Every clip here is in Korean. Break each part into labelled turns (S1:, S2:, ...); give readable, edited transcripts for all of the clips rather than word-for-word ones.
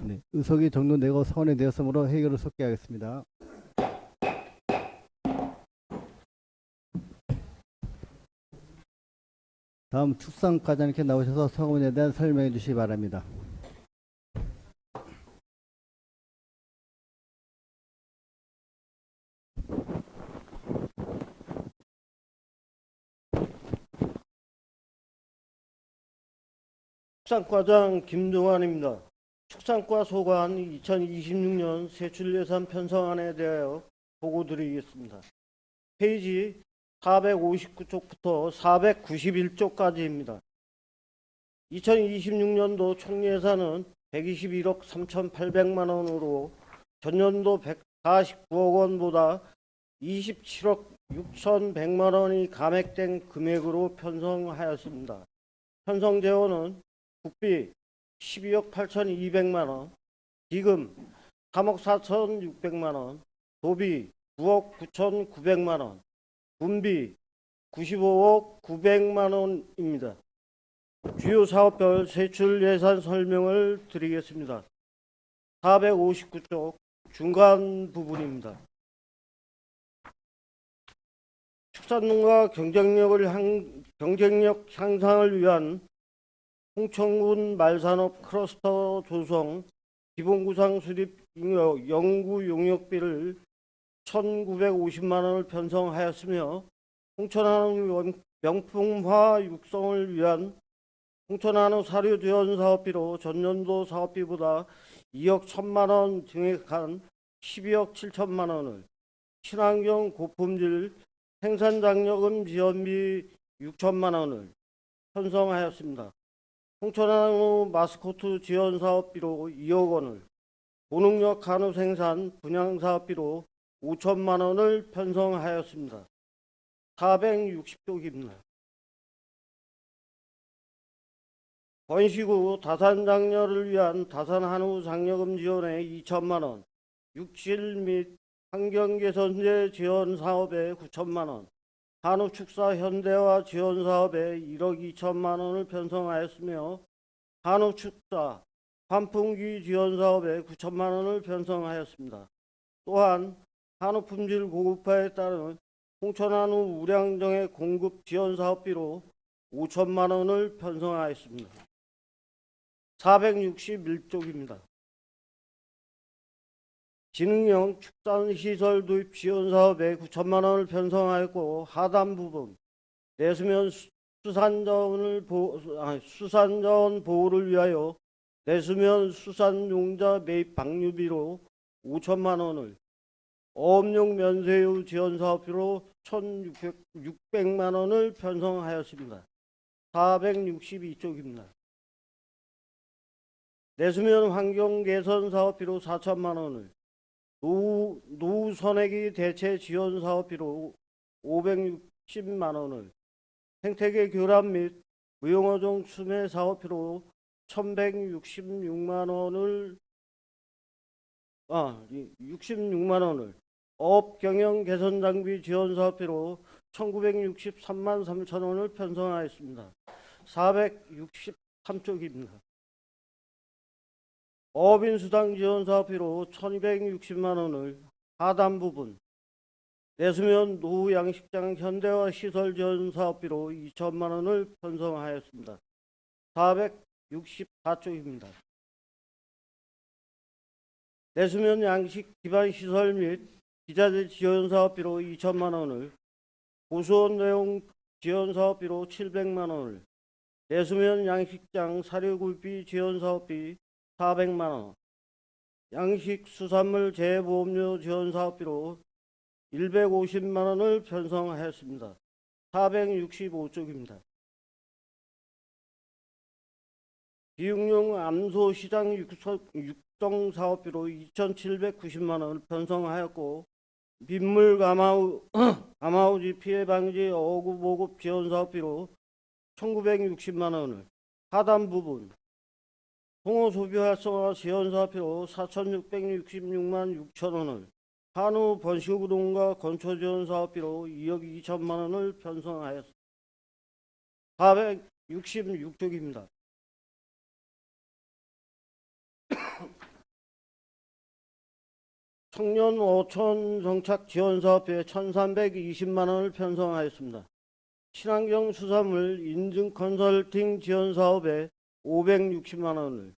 S1: 네, 의석이 정돈되고 선언이 되었으므로 회의를 속개하겠습니다. 다음 축산과장님께 나오셔서 서문에 대한 설명해 주시기 바랍니다.
S2: 축산과장 김동환입니다. 축산과 소관 2026년 세출예산 편성안에 대하여 보고드리겠습니다. 페이지 459쪽부터 491쪽까지입니다. 2026년도 총예산은 121억 3,800만 원으로 전년도 149억 원보다 27억 6,100만 원이 감액된 금액으로 편성하였습니다. 편성 재원은 국비 12억 8,200만 원, 기금 3억 4,600만 원, 도비 9억 9,900만 원, 분비 95억 900만 원입니다. 주요 사업별 세출 예산 설명을 드리겠습니다. 459쪽 중간 부분입니다. 축산농가 경쟁력 향상을 위한 홍천군 말산업 클러스터 조성 기본구상 수립 연구 용역비를 1,950만 원을 편성하였으며 홍천한우 명품화 육성을 위한 홍천한우 사료 지원 사업비로 전년도 사업비보다 2억 1천만 원 증액한 12억 7천만 원을 친환경 고품질 생산장려금 지원비 6천만 원을 편성하였습니다. 홍천한우 마스코트 지원 사업비로 2억 원을, 고능력 한우 생산 분양 사업비로 5천만 원을 편성하였습니다. 460쪽입니다. 번식 다산 장려를 위한 다산 한우 장려금 지원에 2천만 원, 육실 및 환경개선제 지원 사업에 9천만 원, 한우 축사 현대화 지원 사업에 1억 2천만 원을 편성하였으며 한우 축사 환풍기 지원 사업에 9천만 원을 편성하였습니다. 또한 한우 품질 고급화에 따른 홍천한우 우량정액 공급 지원 사업비로 5천만 원을 편성하였습니다. 461쪽입니다. 지능형 축산시설 도입 지원 사업에 9천만 원을 편성하였고, 하단 부분 내수면 수산자원 보호를 위하여 내수면 수산용자 매입 방류비로 5천만 원을, 어업용 면세유 지원 사업비로 1,600만 원을 편성하였습니다. 462쪽입니다. 내수면 환경 개선 사업비로 4천만 원을, 노후 선액이 대체 지원 사업비로 560만 원을, 생태계 교란 및 무용어종 수매 사업비로 1,166만 원을 66만 원을, 어업 경영 개선 장비 지원 사업비로 1,963만 3천 원을 편성하였습니다. 463쪽입니다. 어업인수당 지원 사업비로 1,260만 원을, 하단 부분 내수면 노후 양식장 현대화 시설 지원 사업비로 2천만 원을 편성하였습니다. 464쪽입니다. 내수면 양식 기반 시설 및 기자재 지원 사업비로 2천만 원을, 고수원 내용 지원 사업비로 700만 원을, 내수면 양식장 사료구입비 지원 사업비 400만 원, 양식 수산물 재보험료 지원 사업비로 150만 원을 편성하였습니다. 465쪽입니다. 비육용 암소 시장 육성 사업비로 2,790만 원을 편성하였고, 민물 가마우지 피해 방지 어구 보급 지원 사업비로 1,960만 원을, 하단 부분 홍어 소비 활성화 지원 사업비로 4,666만 6천 원을, 한우 번식우동과 건초 지원 사업비로 2억 2천만 원을 편성하였습니다. 466쪽입니다. 청년 5천 정착 지원 사업에 1,320만 원을 편성하였습니다. 친환경 수산물 인증 컨설팅 지원 사업에 560만 원을,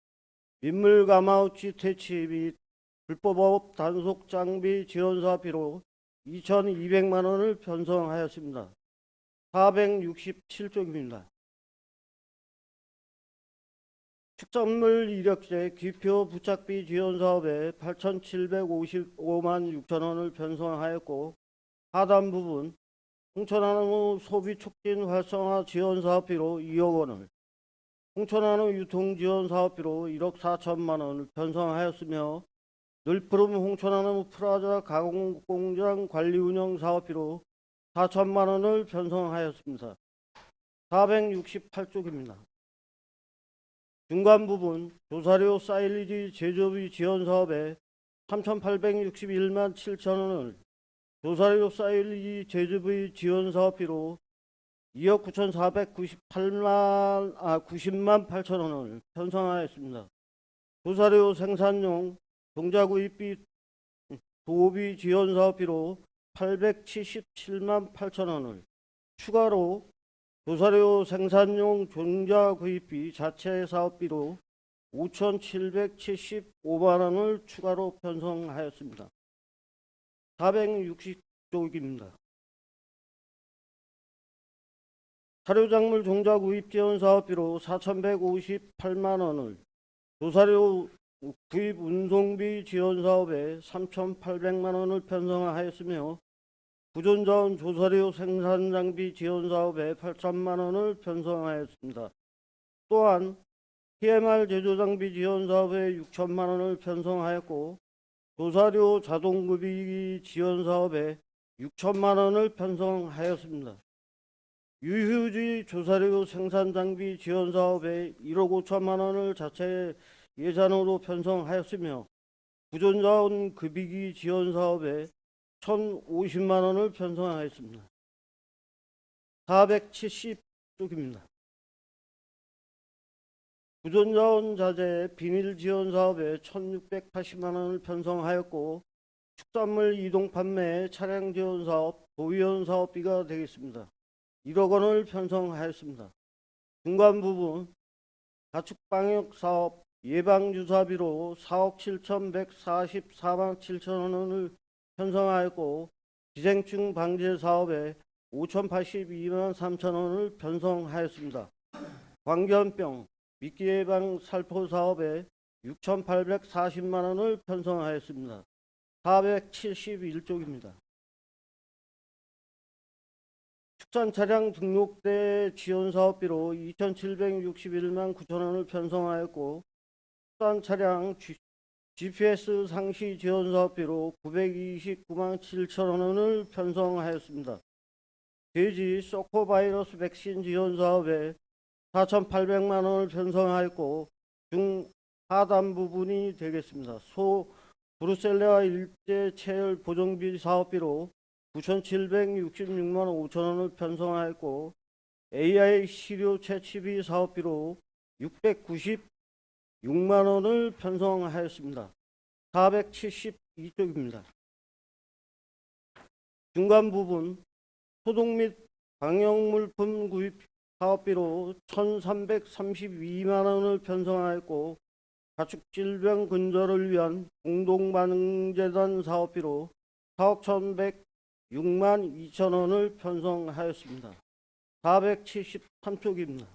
S2: 민물 가마우치 퇴치 및 불법업 단속 장비 지원 사업비로 2,200만 원을 편성하였습니다. 467쪽입니다. 축산물 이력제 기표 부착비 지원 사업에 8,755만 6천 원을 편성하였고, 하단 부분 홍천한우 소비 촉진 활성화 지원 사업비로 2억 원을, 홍천한우 유통 지원 사업비로 1억 4천만 원을 편성하였으며, 늘푸름 홍천한우 프라자 가공공장 관리 운영 사업비로 4천만 원을 편성하였습니다. 468쪽입니다. 중간 부분 조사료 사일리지 제조비 지원 사업에 3,861만 7천 원을, 조사료 사일리지 제조비 지원 사업비로 2억 9,490만 8천 원을 편성하였습니다. 조사료 생산용 종자구입비 도비 지원 사업비로 877만 8천 원을, 추가로 조사료 생산용 종자 구입비 자체 사업비로 5,775만 원을 추가로 편성하였습니다. 460쪽입니다. 사료작물 종자 구입 지원 사업비로 4,158만 원을, 조사료 구입 운송비 지원 사업에 3,800만 원을 편성하였으며, 부존자원 조사료 생산장비 지원 사업에 8천만 원을 편성하였습니다. 또한 TMR 제조장비 지원 사업에 6천만 원을 편성하였고, 조사료 자동급이 지원 사업에 6천만 원을 편성하였습니다. 유휴지 조사료 생산장비 지원 사업에 1억 5천만 원을 자체 예산으로 편성하였으며, 부존자원 급이기 지원 사업에 1,050만 원을 편성하였습니다. 470쪽입니다. 부존자원 자재 비닐 지원 사업에 1,680만 원을 편성하였고, 축산물 이동 판매 차량 지원 사업 도의원 사업비가 되겠습니다. 1억 원을 편성하였습니다. 중간 부분 가축 방역 사업 예방주사비로 4억 7,144만 7천 원을 편성하였고, 기생충 방제 사업에 5,082만 3천 원을 편성하였습니다. 광견병 미끼 예방 살포 사업에 6,840만 원을 편성하였습니다. 471쪽입니다. 축산 차량 등록대 지원 사업비로 2,761만 9천 원을 편성하였고, 축산 차량 GPS 상시 지원 사업비로 929만 7천 원을 편성하였습니다. 돼지 소코바이러스 백신 지원 사업에 4,800만 원을 편성하였고, 중 하단 부분이 되겠습니다. 소 브루셀라 일제 체열 보정비 사업비로 9,766만 5천 원을 편성하였고, AI 시료 채취비 사업비로 696만 원을 편성하였습니다. 472쪽입니다. 중간 부분 소독 및 방역물품 구입 사업비로 1,332만 원을 편성하였고, 가축질병 근절을 위한 공동반응재단 사업비로 4억 1,106만 2천 원을 편성하였습니다. 473쪽입니다.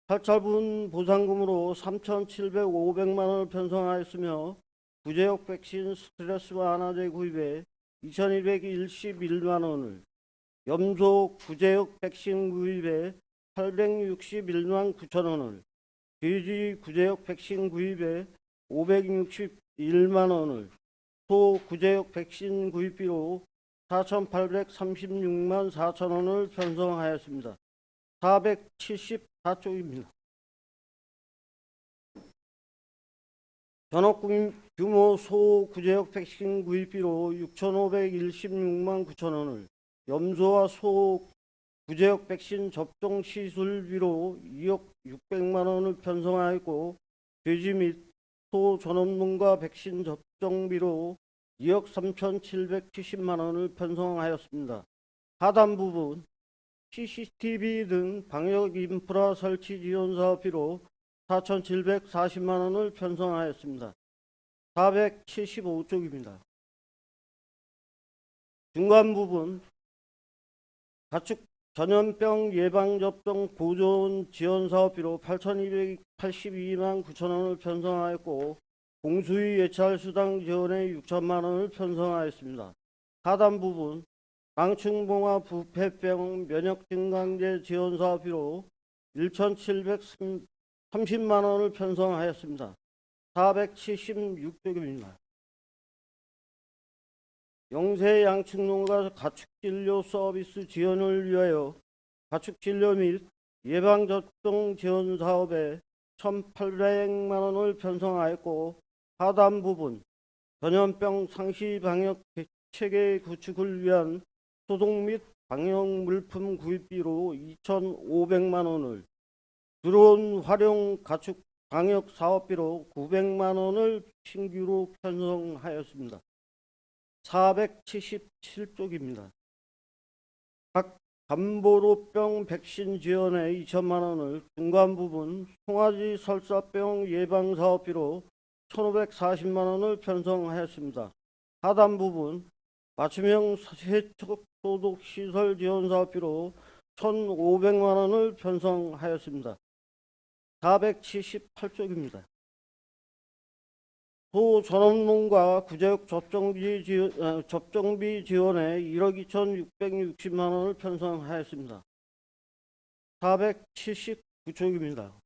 S2: 사찰분 보상금으로 3,700만 원을 편성하였으며, 구제역 백신 스트레스 완화제 구입에 2,211만 원을, 염소 구제역 백신 구입에 861만 9천 원을, 돼지 구제역 백신 구입에 561만 원을, 소 구제역 백신 구입비로 4,836만 4천 원을 편성하였습니다. 474쪽입니다. 전업 규모 소 구제역 백신 구입비로 6,516만 9천 원을, 염소와 소 구제역 백신 접종 시술비로 2억 600만 원을 편성하였고, 돼지 및 소 전업농가 백신 접종 특정비로 2억 3,770만 원을 편성하였습니다. 하단 부분 CCTV 등 방역 인프라 설치 지원 사업비로 4,740만 원을 편성하였습니다. 475쪽입니다. 중간 부분 가축 전염병 예방접종 보존 지원 사업비로 8,282만 9천 원을 편성하였고 공수위 예찰 수당 지원에 6천만 원을 편성하였습니다. 하단 부분 방충봉화 부패병 면역 증강제 지원 사업비로 1,730만 원을 편성하였습니다. 476쪽입니다. 영세 양축농가 가축진료 서비스 지원을 위하여 가축진료 및 예방접종 지원 사업에 1,800만 원을 편성하였고 하단 부분 전염병 상시 방역 체계 구축을 위한 소독 및 방역 물품 구입비로 2,500만 원을 드론 활용 가축 방역 사업비로 900만 원을 신규로 편성하였습니다. 477쪽입니다. 각 감보로병 백신 지원에 2천만 원을 중간 부분 송아지 설사병 예방 사업비로 1,540만 원을 편성하였습니다. 하단 부분 맞춤형 세척 소독 시설 지원 사업비로 1,500만 원을 편성하였습니다. 478쪽입니다. 소전업농가 구제역 접종비 지원에 1억 2,660만 원을 편성하였습니다. 479쪽입니다.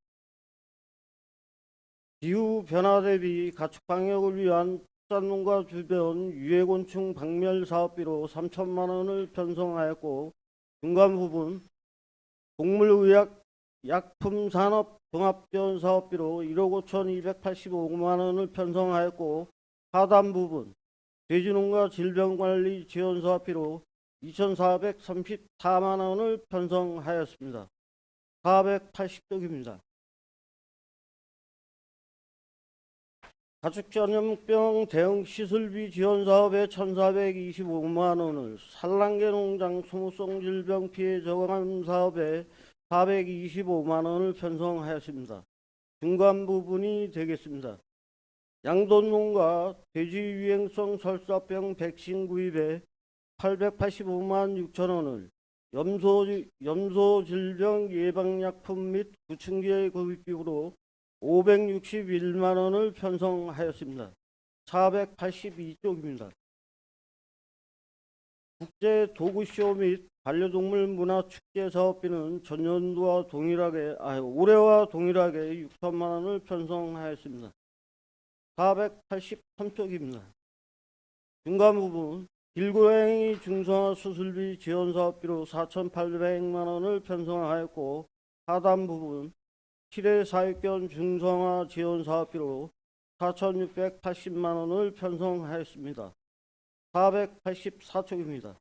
S2: 기후 변화 대비 가축 방역을 위한 축산농가 주변 유해곤충 박멸 사업비로 3천만 원을 편성하였고 중간 부분 동물의학 약품산업 종합지원 사업비로 1억 5,285만 원을 편성하였고 하단 부분 돼지농가 질병관리 지원 사업비로 2,434만 원을 편성하였습니다. 480쪽입니다. 가축 전염병 대응 시설비 지원 사업에 1,425만 원을 산란계 농장 소모성 질병 피해 저감 사업에 425만 원을 편성하였습니다. 중간 부분이 되겠습니다. 양돈농가 돼지 유행성 설사병 백신 구입에 885만 6천 원을 염소 질병 예방약품 및 구충제 구입비로 561만 원을 편성하였습니다. 482쪽입니다. 국제 도구쇼 및 반려동물 문화 축제 사업비는 전년도와 동일하게 올해와 동일하게 6천만 원을 편성하였습니다. 483쪽입니다. 중간 부분 길고양이 중성화 수술비 지원 사업비로 4,800만 원을 편성하였고 하단 부분 실외 사육견 중성화 지원 사업비로 4,680만 원을 편성하였습니다. 484쪽입니다.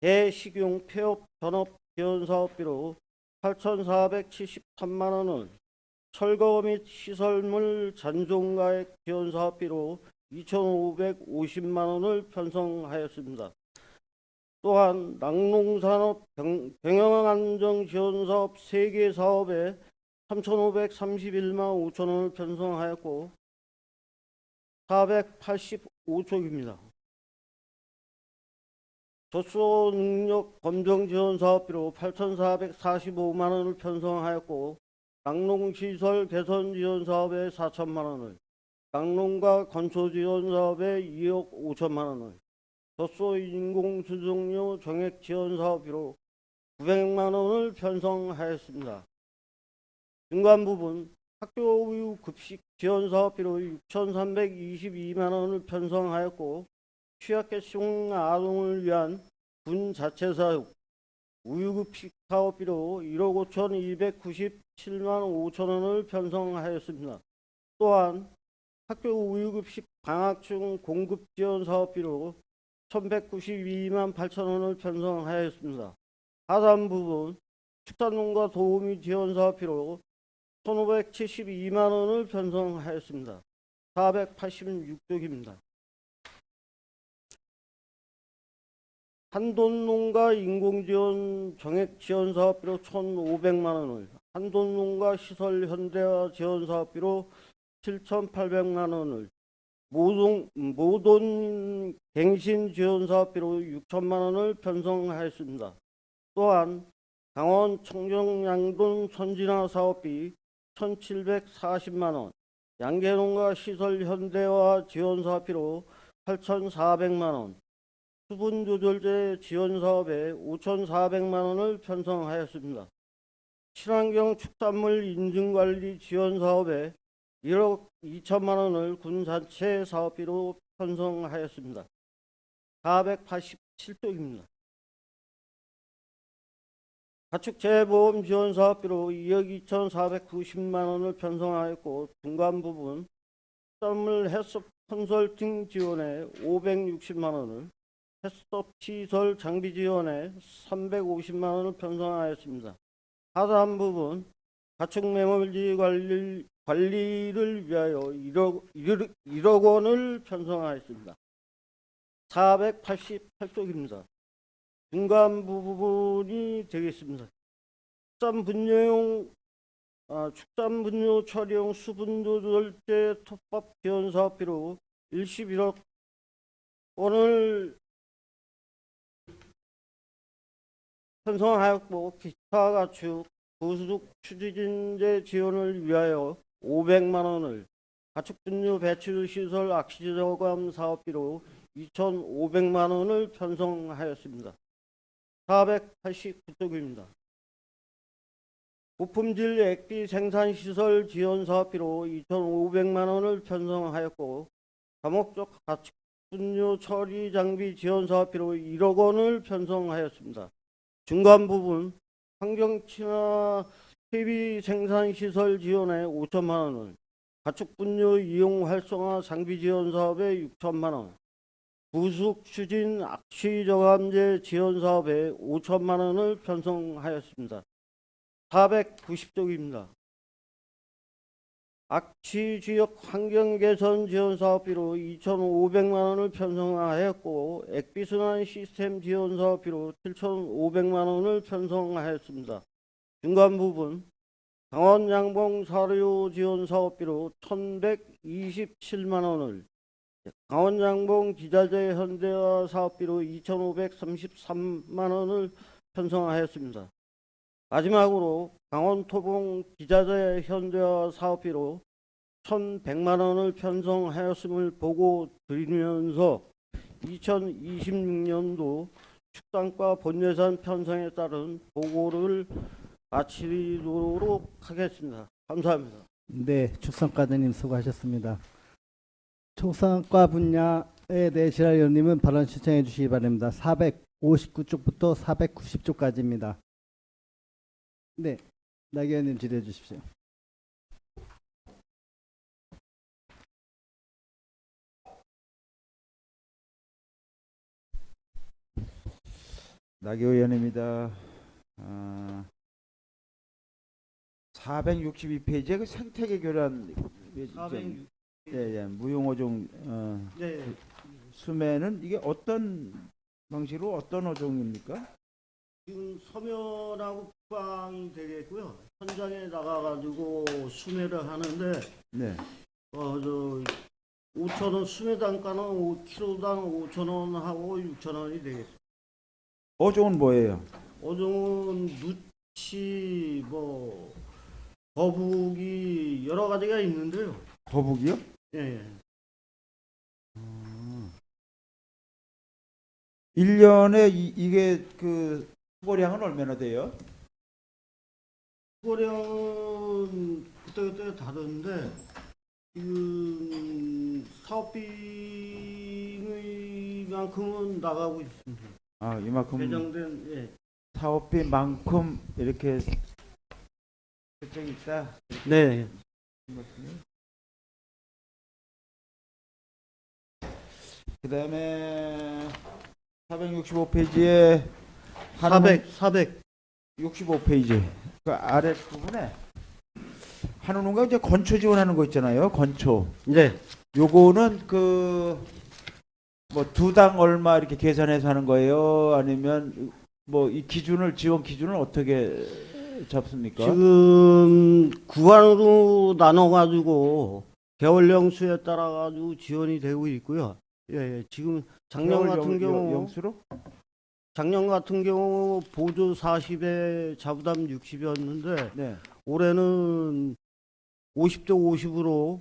S2: 대식용 폐업 전업 지원 사업비로 8,473만 원을 철거 및 시설물 잔존가액 지원 사업비로 2,550만 원을 편성하였습니다. 또한 낙농산업 병영안정 지원 사업 3개 사업에 3,531만 5천 원을 편성하였고 485쪽입니다. 젖소 능력 검정 지원 사업비로 8,445만 원을 편성하였고 낙농시설 개선 지원 사업에 4천만 원을 낙농가 건초 지원 사업에 2억 5천만 원을 젖소 인공수정료 정액 지원 사업비로 900만 원을 편성하였습니다. 중간 부분 학교 우유 급식 지원 사업비로 6,322만 원을 편성하였고 취약계층 아동을 위한 군 자체사육 우유급식 사업비로 1억 5,297만 5천 원을 편성하였습니다. 또한 학교 우유급식 방학중 공급 지원 사업비로 1,192만 8천 원을 편성하였습니다. 하단 부분 축산농가 도우미 지원 사업비로 1,572만 원을 편성하였습니다. 486쪽입니다. 한돈농가 인공지원 정액지원사업비로 1,500만 원을, 한돈농가 시설 현대화 지원사업비로 7,800만 원을, 모돈 갱신 지원사업비로 6천만 원을 편성하였습니다. 또한 강원 청정양돈 선진화 사업비 1,740만 원, 양계농가 시설 현대화 지원사업비로 8,400만 원, 수분조절제 지원사업에 5,400만 원을 편성하였습니다. 친환경 축산물 인증관리 지원사업에 1억 2천만 원을 군산체 사업비로 편성하였습니다. 487쪽입니다. 가축재보험 지원사업비로 2억 2,490만 원을 편성하였고, 중간 부분 축산물 해썹 컨설팅 지원에 560만 원을, 해썹 시설 장비 지원에 350만 원을 편성하였습니다. 하단 부분 가축 매몰지 관리를 위하여 1억 원을 편성하였습니다. 488쪽입니다. 중간 부분이 되겠습니다. 축산 분뇨 처리용 수분 조절제 톱밥 지원 사업비로 11억 원을 편성하였고, 기타 가축 부수득 추진제 지원을 위하여 500만 원을, 가축 분뇨 배출 시설 악시 저감 사업비로 2,500만 원을 편성하였습니다. 489쪽입니다. 고품질 액비 생산 시설 지원 사업비로 2,500만 원을 편성하였고, 다목적 가축 분뇨 처리 장비 지원 사업비로 1억 원을 편성하였습니다. 중간 부분 환경 친화 퇴비 생산 시설 지원에 5천만 원을, 가축 분뇨 이용 활성화 장비 지원 사업에 6천만 원, 부숙 추진 악취 저감제 지원 사업에 5천만 원을 편성하였습니다. 490쪽입니다. 악취 지역 환경 개선 지원 사업비로 2,500만 원을 편성하였고, 액비순환 시스템 지원 사업비로 7,500만 원을 편성하였습니다. 중간 부분 강원 양봉 사료 지원 사업비로 1,127만 원을, 강원 양봉 기자재 현대화 사업비로 2,533만 원을 편성하였습니다. 마지막으로 강원 토봉 기자재 현대화 사업비로 1,100만 원을 편성하였음을 보고 드리면서 2026년도 축산과 본예산 편성에 따른 보고를 마치도록 하겠습니다. 감사합니다.
S1: 네, 축산과장님 수고하셨습니다. 축산과 분야에 대해 지랄위원님은 발언 신청해 주시기 바랍니다. 459쪽부터 490쪽까지입니다. 네, 나 의원님 질의해 주십시오.
S3: 나경원 의원입니다. 462페이지에 그 생태계 교란 무용어종
S2: 네.
S3: 수매는 이게 어떤 방식으로 어떤 어종입니까?
S2: 지금 서면하고 국방이 되겠고요. 현장에 나가가지고 수매를 하는데,
S3: 네.
S2: 5,000원 수매 단가는 5kg당 5,000원 하고 6,000원이 되겠습니다.
S3: 어종은 뭐예요?
S2: 어종은 누치, 거북이 여러 가지가 있는데요.
S3: 거북이요?
S2: 예.
S3: 1년에 이게 그 수거량은 얼마나 돼요?
S2: 수거량은 그때그때 다른데, 지금 사업비만큼은 나가고 있습니다.
S3: 이만큼
S2: 배정된, 예.
S3: 사업비만큼 이렇게 설정이 있다.
S2: 네.
S3: 그 다음에 465페이지에 65페이지 그 아래 부분에 한우농가 이제 건초 지원하는 거 있잖아요. 건초.
S2: 네.
S3: 요거는 그 뭐 두 당 얼마 이렇게 계산해서 하는 거예요? 아니면 뭐 이 기준을 지원 기준을 어떻게 잡습니까?
S2: 지금 구간으로 나눠가지고 개월령 수에 따라 가지고 지원이 되고 있고요. 예, 예. 지금 작년
S3: 개월
S2: 같은 경우
S3: 영수로?
S2: 보조 40에 자부담 60이었는데
S3: 네.
S2: 올해는 50대 50으로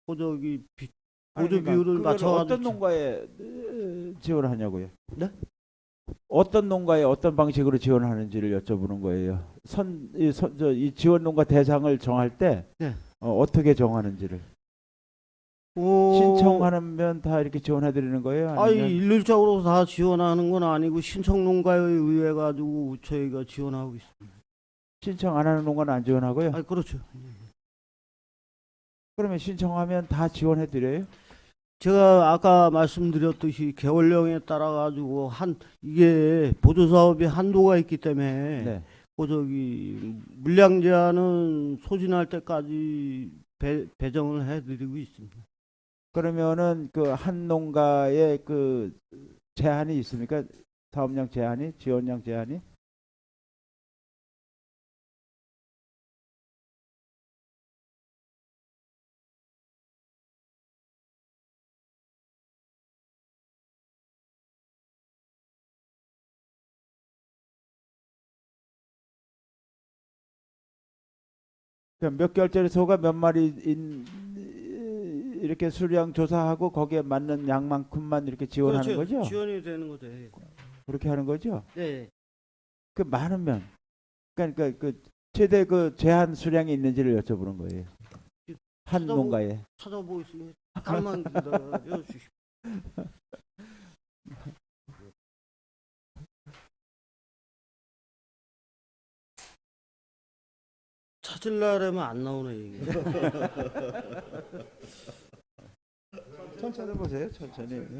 S2: 보조 비율을
S3: 그걸
S2: 맞춰가지고
S3: 어떤 농가에 지원을 하냐고요?
S2: 네?
S3: 어떤 농가에 어떤 방식으로 지원하는지를 여쭤보는 거예요. 이 지원 농가 대상을 정할 때
S2: 네.
S3: 어떻게 정하는지를. 신청하면 다 이렇게 지원해 드리는 거예요? 아니면
S2: 일률적으로 다 지원하는 건 아니고 신청 농가에 의해 가지고 저희가 지원하고 있습니다.
S3: 신청 안 하는 농가는 안 지원하고요?
S2: 그렇죠.
S3: 그러면 신청하면 다 지원해 드려요?
S2: 제가 아까 말씀드렸듯이 개월령에 따라 가지고 이게 보조 사업이 한도가 있기 때문에
S3: 네.
S2: 물량 제한은 소진할 때까지 배정을 해드리고 있습니다.
S3: 그러면은 그 한 농가에 그 제한이 있습니까? 사업량 제한이, 지원량 제한이? 그러니까 몇 개월짜리 소가 몇 마리 이렇게 수량 조사하고 거기에 맞는 양만큼만 이렇게 지원하는
S2: 그렇죠.
S3: 거죠?
S2: 지원이 되는 거죠. 예.
S3: 그렇게 하는 거죠?
S2: 네.
S3: 그 많으면 그러니까 그 최대 그 제한 수량이 있는지를 여쭤보는 거예요. 한 농가에.
S2: 찾아보겠습니다. 잠깐만 기다려 주십시오. 찾으려면 안 나오네 이게.
S3: 천천히 보세요. 천천히. 네.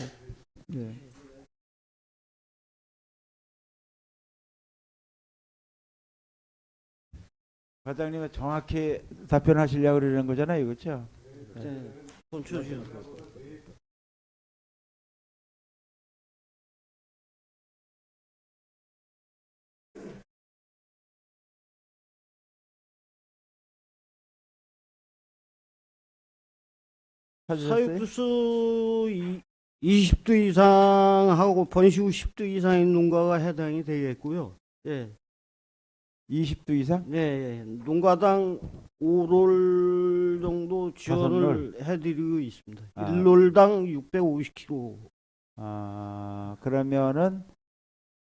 S3: 네. 과장님은 정확히 답변하시려고 그러는 거잖아요, 그렇죠?
S2: 네. 손 치우시오.
S3: 찾으셨어요?
S2: 사육수 20도 이상하고 번식 후 10도 이상인 농가가 해당이 되겠고요. 예.
S3: 20도 이상?
S2: 네, 예. 농가당 5롤 정도 지원을 해드리고 있습니다.
S3: 아.
S2: 1롤당 650kg.
S3: 그러면은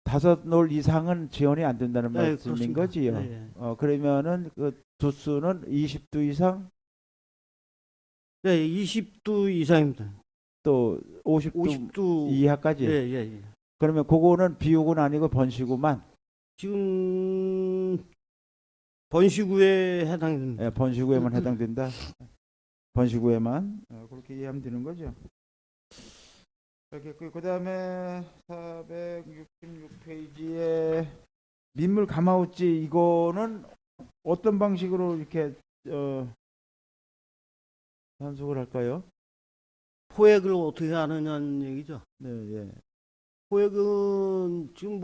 S3: 5놀 이상은 지원이 안 된다는
S2: 네,
S3: 말씀인
S2: 그렇습니다.
S3: 거지요.
S2: 네,
S3: 그러면은 그 두수는 20도 이상
S2: 네, 20도 이상입니다.
S3: 또 50도
S2: 50도
S3: 이하까지.
S2: 예, 예, 예.
S3: 그러면 그거는 비육은 아니고 번식후만.
S2: 지금 번식 후에 해당됩니다.
S3: 예, 번식후에만 해당된다. 번식후에만 그렇게 이해하면 되는 거죠. 이렇게 그다음에 466페이지에 민물 가마우치 이거는 어떤 방식으로 이렇게 단속을 할까요?
S2: 포획을 어떻게 하느냐는 얘기죠.
S3: 네, 예.
S2: 포획은 지금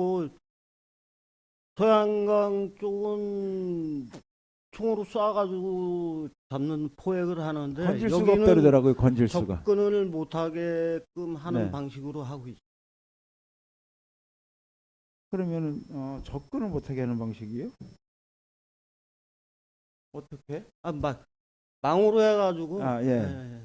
S2: 소양강 쪽은 총으로 쏴가지고 잡는 포획을 하는데
S3: 건질 수가
S2: 여기는
S3: 없다 그러더라고요. 건질 수가.
S2: 접근을 못하게끔 하는
S3: 네.
S2: 방식으로 하고 있습니다.
S3: 그러면은 접근을 못하게 하는 방식이요? 어떻게?
S2: 망으로 해가지고.
S3: 예.
S2: 예.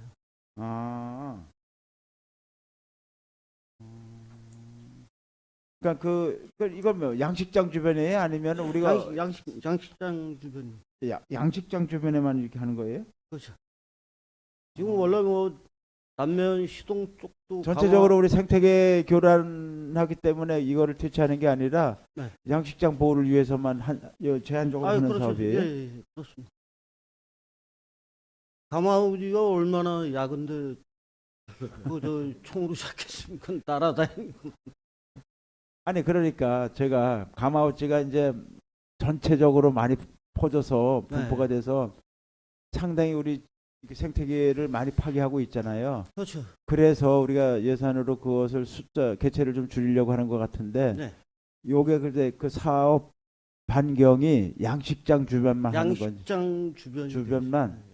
S3: 그러니까 이건 뭐 양식장 주변에 아니면 우리가
S2: 양식장 주변.
S3: 양식장 주변에만 이렇게 하는 거예요?
S2: 그렇죠. 지금 원래 남면 시동 쪽도
S3: 전체적으로 우리 생태계 교란하기 때문에 이거를 퇴치하는 게 아니라
S2: 네.
S3: 양식장 보호를 위해서만 제한적으로 하는
S2: 그렇죠.
S3: 사업이에요.
S2: 예, 그렇습니다. 가마우지가 얼마나 약은데 저 총으로 잡겠습니까? 날아다니고.
S3: 아니 그러니까 제가 가마우치가 이제 전체적으로 많이 퍼져서 분포가 돼서 상당히 우리 이렇게 생태계를 많이 파괴하고 있잖아요.
S2: 그렇죠.
S3: 그래서 우리가 예산으로 그것을 개체를 좀 줄이려고 하는 것 같은데
S2: 네.
S3: 요게 근데 그 사업 반경이 양식장 주변만 하는 건지
S2: 양식장 주변
S3: 주변만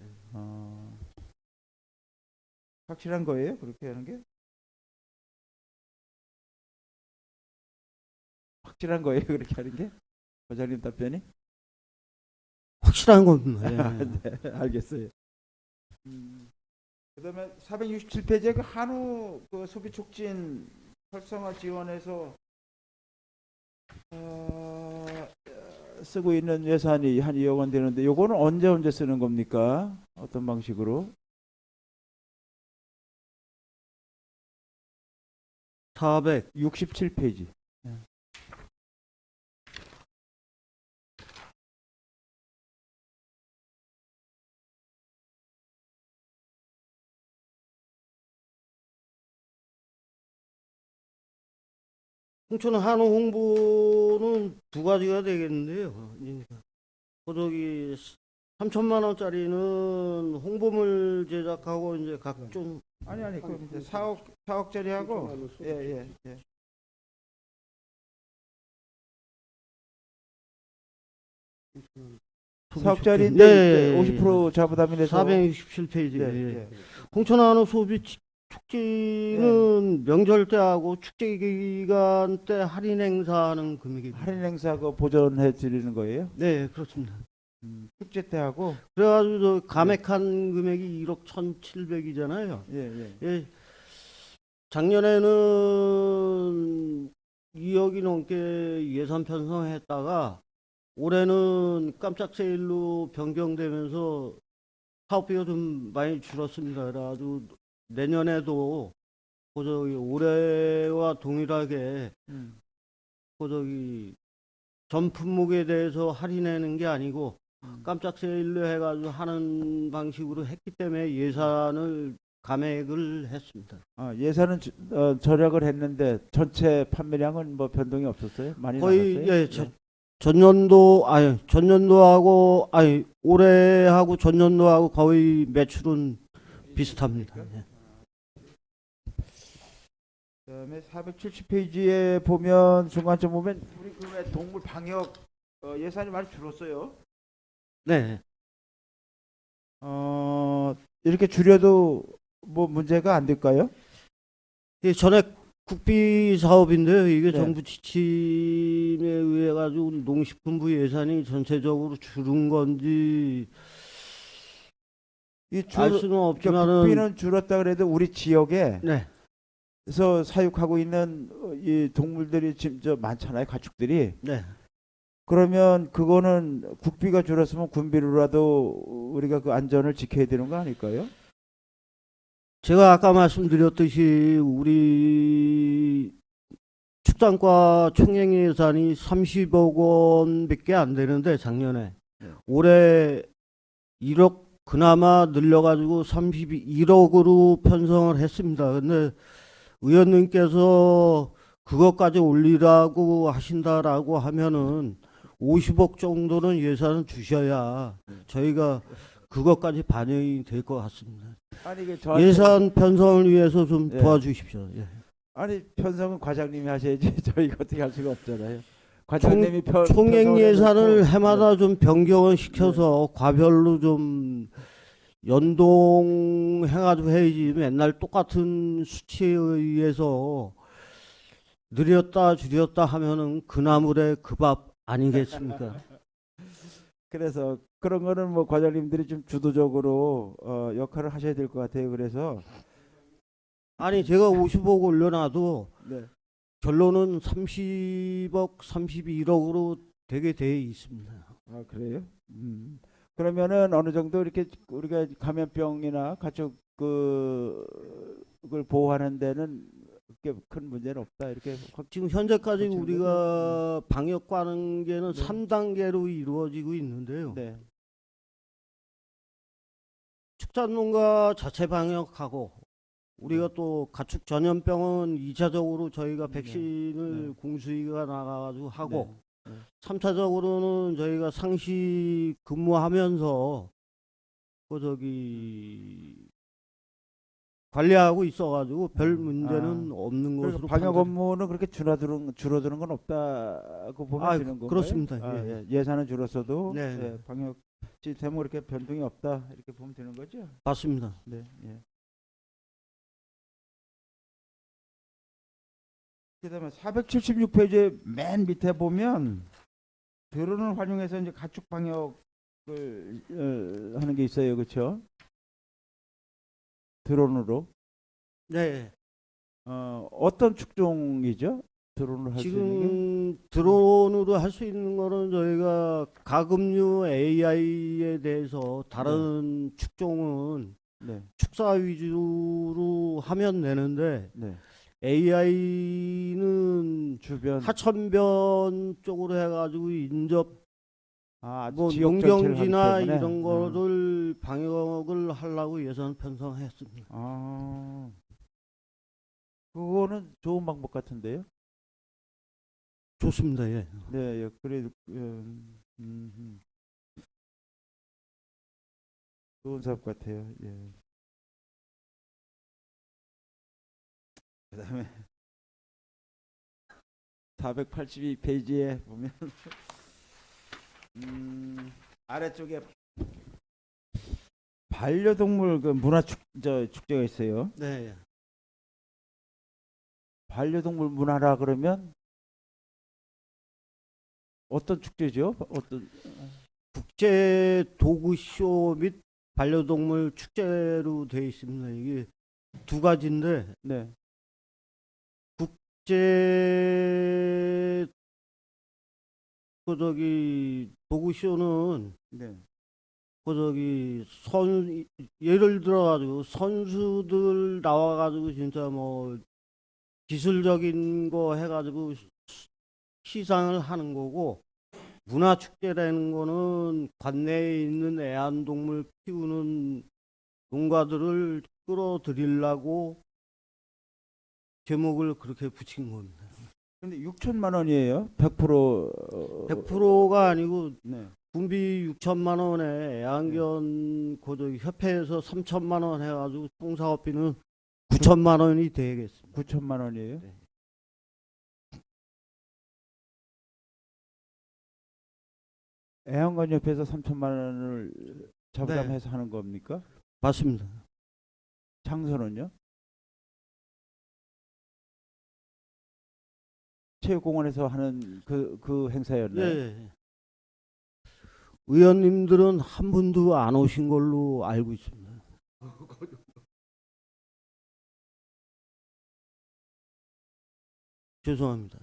S3: 확실한 거예요? 그렇게 하는 게? 확실한 거예요? 그렇게 하는 게? 과장님 답변이?
S2: 확실한 겁니다. 예.
S3: 네, 알겠어요. 그다음에 467페이지에 그 한우 그 소비 촉진 활성화 지원에서 쓰고 있는 예산이 한 2억 원 되는데 요거는 언제 쓰는 겁니까? 어떤 방식으로? 467페이지.
S2: 홍천 한우 홍보는 두 가지가 되겠는데요. 저기 3천만 원짜리는 홍보물 제작하고 이제 각종
S3: 아니 그럼 이제 4억짜리 하고 예. 사억짜리인데
S2: 네,
S3: 50% 자부담이라서
S2: 467페이지.
S3: 네.
S2: 홍천 한우 소비 축제는 명절 때하고 축제 기간 때 할인 행사하는 금액입니다.
S3: 할인 행사 그 보전해 드리는 거예요?
S2: 네, 그렇습니다.
S3: 축제 때 하고
S2: 그래가지고 저 감액한 금액이 1억 1,700이잖아요.
S3: 예.
S2: 예, 작년에는 2억이 넘게 예산 편성했다가 올해는 깜짝 세일로 변경되면서 사업비가 좀 많이 줄었습니다. 그래가지고 내년에도 저기 올해와 동일하게 저기 전 품목에 대해서 할인하는 게 아니고 깜짝 세일로 해가지고 하는 방식으로 했기 때문에 예산을 감액을 했습니다.
S3: 예산은 절약을 했는데 전체 판매량은 뭐 변동이 없었어요? 많이
S2: 거의
S3: 나갔어요?
S2: 전년도하고 올해하고 전년도하고 거의 매출은 비슷합니다. 예.
S3: 그다음에 470페이지에 보면 중간쯤 보면 우리 그 왜 동물 방역 예산이 많이 줄었어요.
S2: 네.
S3: 이렇게 줄여도 뭐 문제가 안 될까요?
S2: 이 전액 국비 사업인데요. 이게
S3: 네.
S2: 정부 지침에 의해 가지고 농식품부 예산이 전체적으로 줄은 건지 알 수는
S3: 그러니까
S2: 없지만은
S3: 국비는 줄었다 그래도 우리 지역에
S2: 네.
S3: 서 사육하고 있는 이 동물들이 지금 많잖아요, 가축들이.
S2: 네.
S3: 그러면 그거는 국비가 줄었으면 군비로라도 우리가 그 안전을 지켜야 되는 거 아닐까요?
S2: 제가 아까 말씀드렸듯이 우리 축산과 총행 예산이 30억 원밖에 안 되는데 작년에 올해 1억 그나마 늘려가지고 31억으로 편성을 했습니다. 근데 의원님께서 그것까지 올리라고 하신다라고 하면은 50억 정도는 예산을 주셔야 저희가 그것까지 반영이 될 것 같습니다.
S3: 아니
S2: 예산 편성을 위해서 좀
S3: 예.
S2: 도와주십시오. 예.
S3: 아니 편성은 과장님이 하셔야지 저희가 어떻게 할 수가 없잖아요. 과장님이
S2: 총액
S3: 편성을
S2: 예산을
S3: 해놓고,
S2: 해마다 좀 변경을 시켜서 과별로 좀 연동해가지고 해야지 맨날 똑같은 수치에 의해서 늘렸다 줄였다 하면은 그 나물에 그 밥 아니겠습니까?
S3: 그래서 그런 거는 뭐 과장님들이 좀 주도적으로 역할을 하셔야 될 것 같아요. 그래서
S2: 아니 제가 50억 올려놔도
S3: 네.
S2: 결론은 30억, 31억으로 되게 돼 있습니다.
S3: 아 그래요? 그러면은 어느 정도 이렇게 우리가 감염병이나 가축 그걸 보호하는 데는 그렇게 큰 문제는 없다 이렇게
S2: 지금 현재까지
S3: 거치는
S2: 우리가 방역 관계는
S3: 네.
S2: 3단계로 이루어지고 있는데요.
S3: 네.
S2: 축산농가 자체 방역하고 우리가 또 가축 전염병은 2차적으로 저희가 백신을
S3: 네.
S2: 공수위가 나가가지고 하고
S3: 네.
S2: 3차적으로는 저희가 상시 근무하면서 관리하고 있어가지고 별 문제는 없는
S3: 그리고
S2: 것으로
S3: 방역
S2: 판단.
S3: 업무는 그렇게 줄어드는 건 없다고 보면 되는 건가요?
S2: 그렇습니다.
S3: 예산은 줄었어도
S2: 네.
S3: 방역 시스템은 그렇게 변동이 없다 이렇게 보면 되는 거죠?
S2: 맞습니다.
S3: 네. 예. 그다음에 476페이지 맨 밑에 보면 드론을 활용해서 이제 가축 방역을 하는 게 있어요, 그렇죠? 드론으로
S2: 네.
S3: 어떤 축종이죠? 드론을 할 수 있는 게?
S2: 지금 드론으로 할 수 있는 거는 저희가 가금류 AI에 대해서 다른 축종은
S3: 네,
S2: 축사 위주로 하면 되는데
S3: 네.
S2: AI는
S3: 주변
S2: 하천변 쪽으로 해가지고 인접 뭐
S3: 지역 전체를 하기
S2: 농경지나
S3: 때문에.
S2: 이런 거를 방역을 하려고 예산 편성했습니다.
S3: 그거는 좋은 방법 같은데요?
S2: 좋습니다. 예.
S3: 네, 예, 그래도 좋은 사업 같아요. 예. 그다음에 482페이지에 보면 아래쪽에 반려동물 그 축제가 있어요.
S2: 네.
S3: 반려동물 문화라 그러면 어떤 축제죠? 어떤
S2: 국제 도구쇼 및 반려동물 축제로 되어 있습니다. 이게 두 가지인데
S3: 네,
S2: 국제 도구쇼는
S3: 네,
S2: 예를 들어 가지고 선수들 나와 가지고 진짜 뭐 기술적인 거 해 가지고 시상을 하는 거고, 문화 축제라는 거는 관내에 있는 애완동물 키우는 농가들을 끌어들이려고 제목을 그렇게 붙인 겁니다.
S3: 근데 6천만 원이에요. 100%.
S2: 100%가 아니고
S3: 네.
S2: 군비 6천만 원에 애완견 협회에서 3천만 원 해가지고 총사업비는 9천만 원이 되겠습니다.
S3: 9천만 원이에요.
S2: 네.
S3: 애완관 옆에서 3천만 원을 자부담해서 하는 겁니까?
S2: 맞습니다.
S3: 장소는요? 체육공원에서 하는 그 행사였나요?
S2: 예. 의원님들은 한 분도 안 오신 걸로 알고 있습니다. 죄송합니다.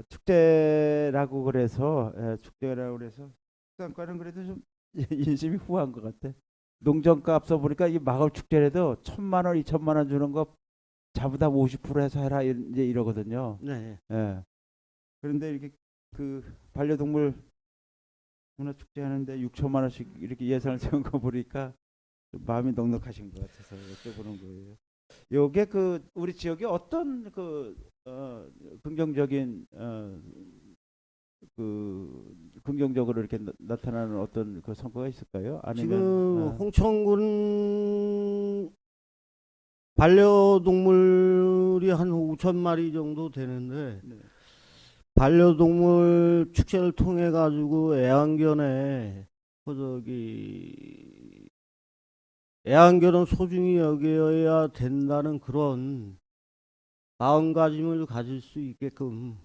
S3: 축제라고 그래서 축산과는 그래도 좀 인심이 후한 것 같아. 농정가 앞서 보니까 이 마을 축제라도 1,000만 원, 2천만 원 주는 거 자부담 50% 해서 해라 이제 이러거든요.
S2: 네.
S3: 예. 그런데 이렇게 그 반려동물 문화 축제 하는데 6천만 원씩 이렇게 예산을 세운 거 보니까 좀 마음이 넉넉하신 것 같아서 여쭤보는 거예요. 요게 그 우리 지역에 어떤 긍정적인 긍정적으로 이렇게 나타나는 어떤 그 성과가 있을까요? 아니면
S2: 지금 홍천군 반려동물이 한 5천 마리 정도 되는데,
S3: 네.
S2: 반려동물 축제를 통해 가지고 애완견에 애완견은 소중히 여겨야 된다는 그런 마음가짐을 가질 수 있게끔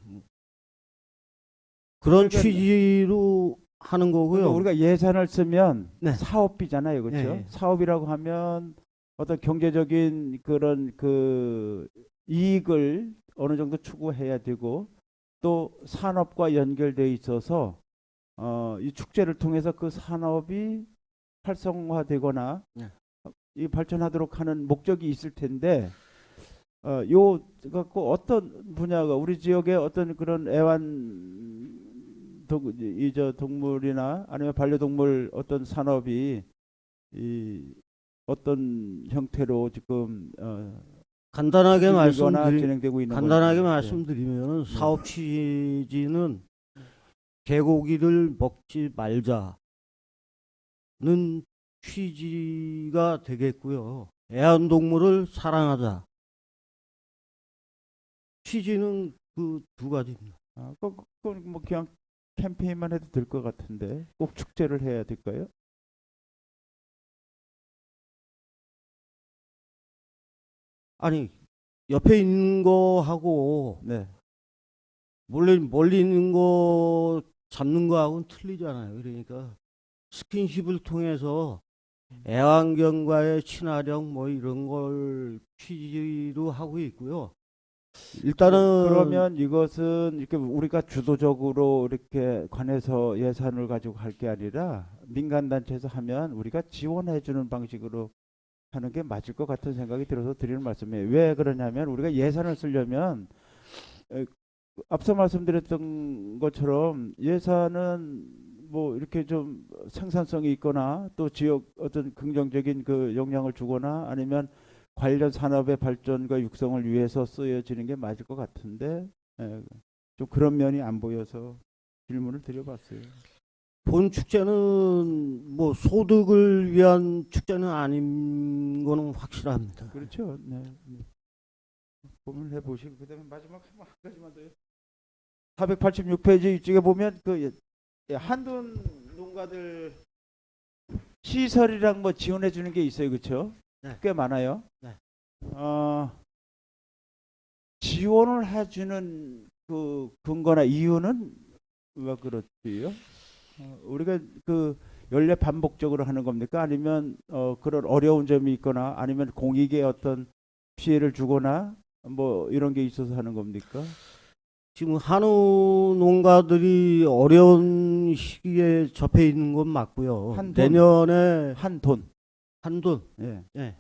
S2: 그런
S3: 그러니까
S2: 취지로 하는 거고요.
S3: 그러니까 우리가 예산을 쓰면
S2: 네.
S3: 사업비잖아요, 그렇죠?
S2: 네.
S3: 사업이라고 하면 어떤 경제적인 그런 그 이익을 어느 정도 추구해야 되고 또 산업과 연결돼 있어서 이 축제를 통해서 그 산업이 활성화되거나
S2: 네.
S3: 이 발전하도록 하는 목적이 있을 텐데 요 갖고 어떤 분야가 우리 지역의 어떤 그런 동물이나 아니면 반려동물 어떤 산업이 이 어떤 형태로 지금
S2: 간단하게
S3: 진행되고 있는
S2: 간단하게
S3: 건지.
S2: 말씀드리면
S3: 네.
S2: 사업 취지는 개고기를 먹지 말자는 취지가 되겠고요. 애완동물을 사랑하자. 취지는 그 두 가지입니다.
S3: 그건 뭐 그냥 캠페인만 해도 될 것 같은데 꼭 축제를 해야 될까요?
S2: 아니, 옆에 있는 거하고
S3: 네.
S2: 멀리 있는 거 잡는 거하고는 틀리잖아요. 그러니까 스킨십을 통해서 애완견과의 친화력 뭐 이런 걸 취지로 하고 있고요. 일단은
S3: 그러면 이것은 이렇게 우리가 주도적으로 이렇게 관해서 예산을 가지고 할 게 아니라 민간 단체에서 하면 우리가 지원해 주는 방식으로 하는 게 맞을 것 같은 생각이 들어서 드리는 말씀이에요. 왜 그러냐면 우리가 예산을 쓰려면 에, 앞서 말씀드렸던 것처럼 예산은 뭐 이렇게 좀 생산성이 있거나 또 지역 어떤 긍정적인 그 영향을 주거나 아니면 관련 산업의 발전과 육성을 위해서 쓰여지는 게 맞을 것 같은데 좀 그런 면이 안 보여서 질문을 드려봤어요.
S2: 본 축제는 뭐 소득을 위한 축제는 아닌 거는 확실합니다.
S3: 그렇죠. 네. 고민해 보시고 그다음에 마지막 한 가지만 더요. 486페이지 이쪽에 보면 그 한돈 농가들 시설이랑 뭐 지원해 주는 게 있어요, 그렇죠?
S2: 네.
S3: 꽤 많아요.
S2: 네.
S3: 지원을 해주는 그 근거나 이유는 왜 그렇지요? 우리가 그 연례 반복적으로 하는 겁니까? 아니면 그런 어려운 점이 있거나 아니면 공익에 어떤 피해를 주거나 뭐 이런 게 있어서 하는 겁니까?
S2: 지금 한우 농가들이 어려운 시기에 접해 있는 건 맞고요.
S3: 한돈.
S2: 내년에
S3: 한돈.
S2: 한돈,
S3: 예.
S2: 예.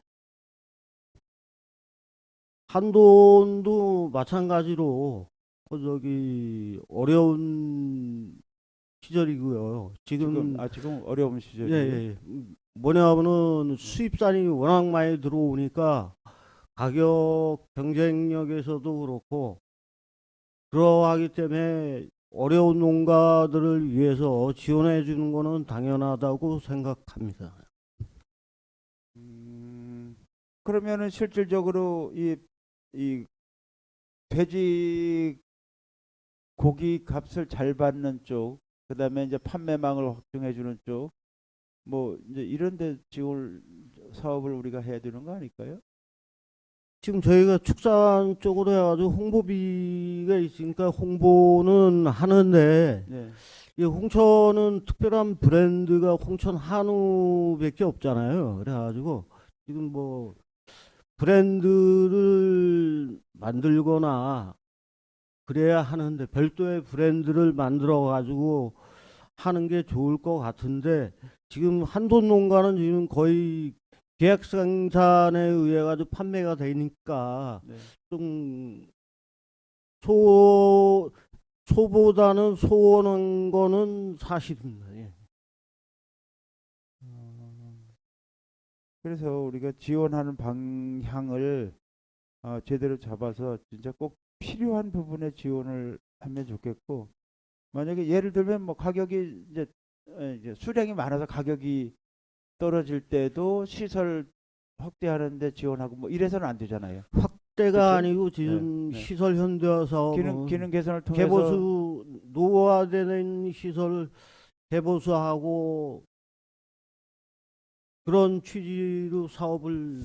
S2: 한돈도 마찬가지로 저기 어려운 시절이고요. 지금
S3: 지금 어려운
S2: 예,
S3: 시절이에요.
S2: 예. 뭐냐면은 수입산이 워낙 많이 들어오니까 가격 경쟁력에서도 그렇고 그러하기 때문에 어려운 농가들을 위해서 지원해 주는 거는 당연하다고 생각합니다.
S3: 그러면은 실질적으로 이 돼지 고기 값을 잘 받는 쪽, 그다음에 이제 판매망을 확충해 주는 쪽, 뭐 이제 이런 데 지원 사업을 우리가 해야 되는 거 아닐까요?
S2: 지금 저희가 축산 쪽으로 해가지고 홍보비가 있으니까 홍보는 하는데
S3: 네.
S2: 이 홍천은 특별한 브랜드가 홍천 한우밖에 없잖아요. 그래가지고 지금 뭐 브랜드를 만들거나 그래야 하는데 별도의 브랜드를 만들어 가지고 하는 게 좋을 것 같은데 지금 한돈 농가는 지금 거의 계약 생산에 의해 가지고 판매가 되니까
S3: 네.
S2: 좀 소보다는 소원한 거는 사실입니다. 예.
S3: 그래서 우리가 지원하는 방향을 제대로 잡아서 진짜 꼭 필요한 부분에 지원을 하면 좋겠고, 만약에 예를 들면 뭐 가격이 이제 수량이 많아서 가격이 떨어질 때도 시설 확대하는데 지원하고 뭐 이래서는 안 되잖아요.
S2: 확대가
S3: 그쵸?
S2: 아니고 지금
S3: 네.
S2: 시설 현대화 사업은
S3: 기능 개선을 통해서
S2: 개보수 노후화되는 시설 개보수하고 그런 취지로 사업을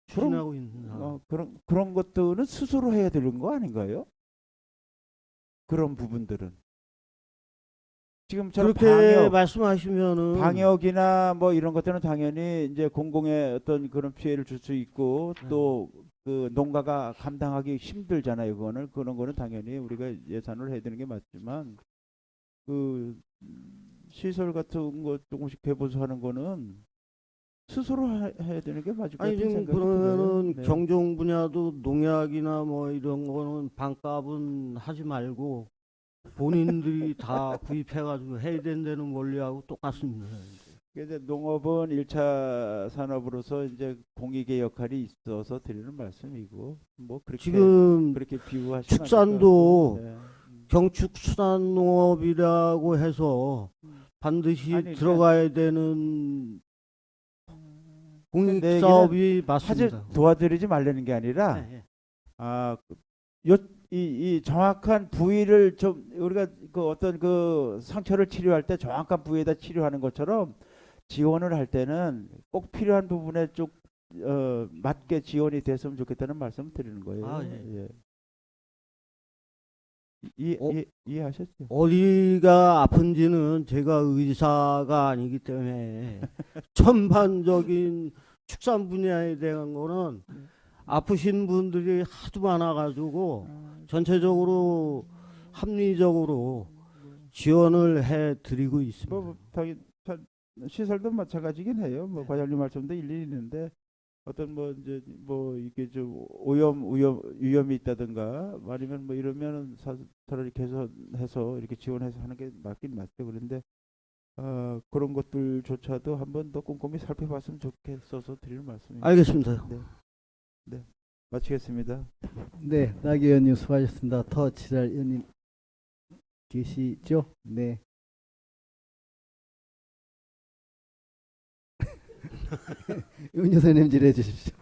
S2: 추진하고 있는
S3: 그런 것들은 스스로 해야 되는 거 아닌가요? 그런 부분들은 지금처럼
S2: 그렇게 말씀하시면은
S3: 방역이나 뭐 이런 것들은 당연히 이제 공공의 어떤 그런 피해를 줄 수 있고 또 그 농가가 감당하기 힘들잖아요. 그런 거는 당연히 우리가 예산을 해야 되는 게 맞지만 그 시설 같은 거 조금씩 개보수하는 거는 스스로 해야 되는 게 맞을 것
S2: 아니
S3: 같은
S2: 지금
S3: 생각이
S2: 그러면은
S3: 들어요. 네.
S2: 경종 분야도 농약이나 뭐 이런 거는 반값은 하지 말고 본인들이 다 구입해가지고 해야 된다는 원리하고 똑같습니다.
S3: 이제 농업은 1차 산업으로서 이제 공익의 역할이 있어서 드리는 말씀이고 뭐
S2: 지금
S3: 그렇게 비유하시면
S2: 축산도
S3: 안 될 것 같고. 네.
S2: 경축 순환농업이라고 해서 반드시
S3: 아니,
S2: 들어가야 되는 공익
S3: 내 얘기는
S2: 사업이
S3: 사실
S2: 맞습니다.
S3: 도와드리지 말라는 게 아니라
S2: 네, 예.
S3: 아, 이 정확한 부위를 좀 우리가 그 어떤 그 상처를 치료할 때 정확한 부위에다 치료하는 것처럼 지원을 할 때는 꼭 필요한 부분에 좀 맞게 지원이 됐으면 좋겠다는 말씀을 드리는 거예요.
S2: 아, 예.
S3: 예.
S2: 어?
S3: 이해하셨죠?
S2: 어디가 아픈지는 제가 의사가 아니기 때문에 전반적인 축산 분야에 대한 거는 아프신 분들이 하도 많아가지고 전체적으로 합리적으로 지원을 해드리고 있습니다.
S3: 뭐 당연 시설도 마찬가지긴 해요. 뭐
S2: 네.
S3: 과장님 말씀도 일리 있는데 어떤 뭐 이제 뭐 이게 좀 위험이 있다든가 아니면 뭐 이러면은 사설을 개선해서 이렇게 지원해서 하는 게 맞긴 맞죠. 그런데 그런 것들조차도 한번 더 꼼꼼히 살펴봤으면 좋겠어서 드리는 말씀입니다.
S2: 알겠습니다.
S3: 네, 네, 마치겠습니다.
S1: 네, 나 의원님 수고하셨습니다. 더 질의할 의원님 계시죠? 네. 윤 선생님 질의해 주십시오.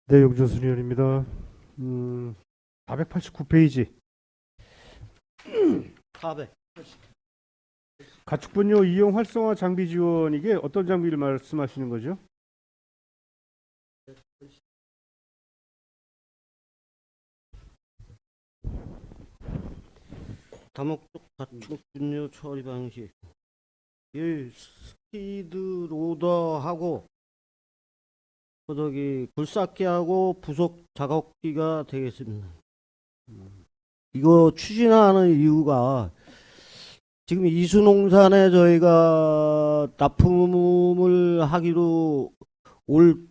S4: 네, 용준수 의원입니다. 489페이지.
S2: 400.
S4: 가축분뇨 이용 활성화 장비 지원, 이게 어떤 장비를 말씀하시는 거죠?
S2: 다목적 가축 분뇨 처리 방식. 이 스피드 로더하고 굴삭기하고 부속 작업기가 되겠습니다. 이거 추진하는 이유가 지금 이수농산에 저희가 납품을 하기로 올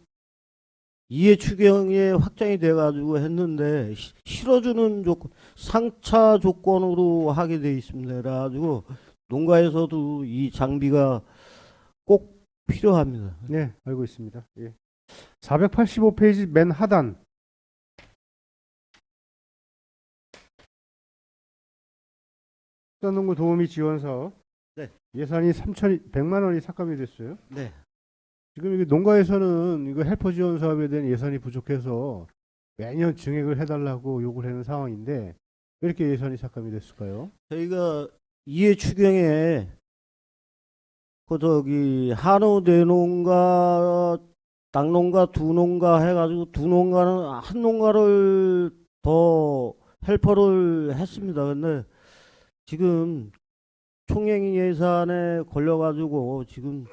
S2: 2회 추경에 확정이 돼가지고 했는데 실어주는 조건, 상차 조건으로 하게 돼 있습니다. 그래가지고 농가에서도 이 장비가 꼭 필요합니다.
S4: 네, 알고 있습니다. 예. 485페이지 맨 하단. 농구 도우미 지원 사업.
S2: 네.
S4: 예산이 3,100만 원이 삭감이 됐어요.
S2: 네.
S4: 지금 이게 농가에서는 이거 헬퍼 지원 사업에 대한 예산이 부족해서 매년 증액을 해달라고 요구를 하는 상황인데 왜 이렇게 예산이 삭감이 됐을까요?
S2: 저희가 2회 추경에 한우 대농가, 낙농가, 두 농가 해가지고 두 농가는 한 농가를 더 헬퍼를 했습니다. 근데 지금 총행 예산에 걸려가지고 지금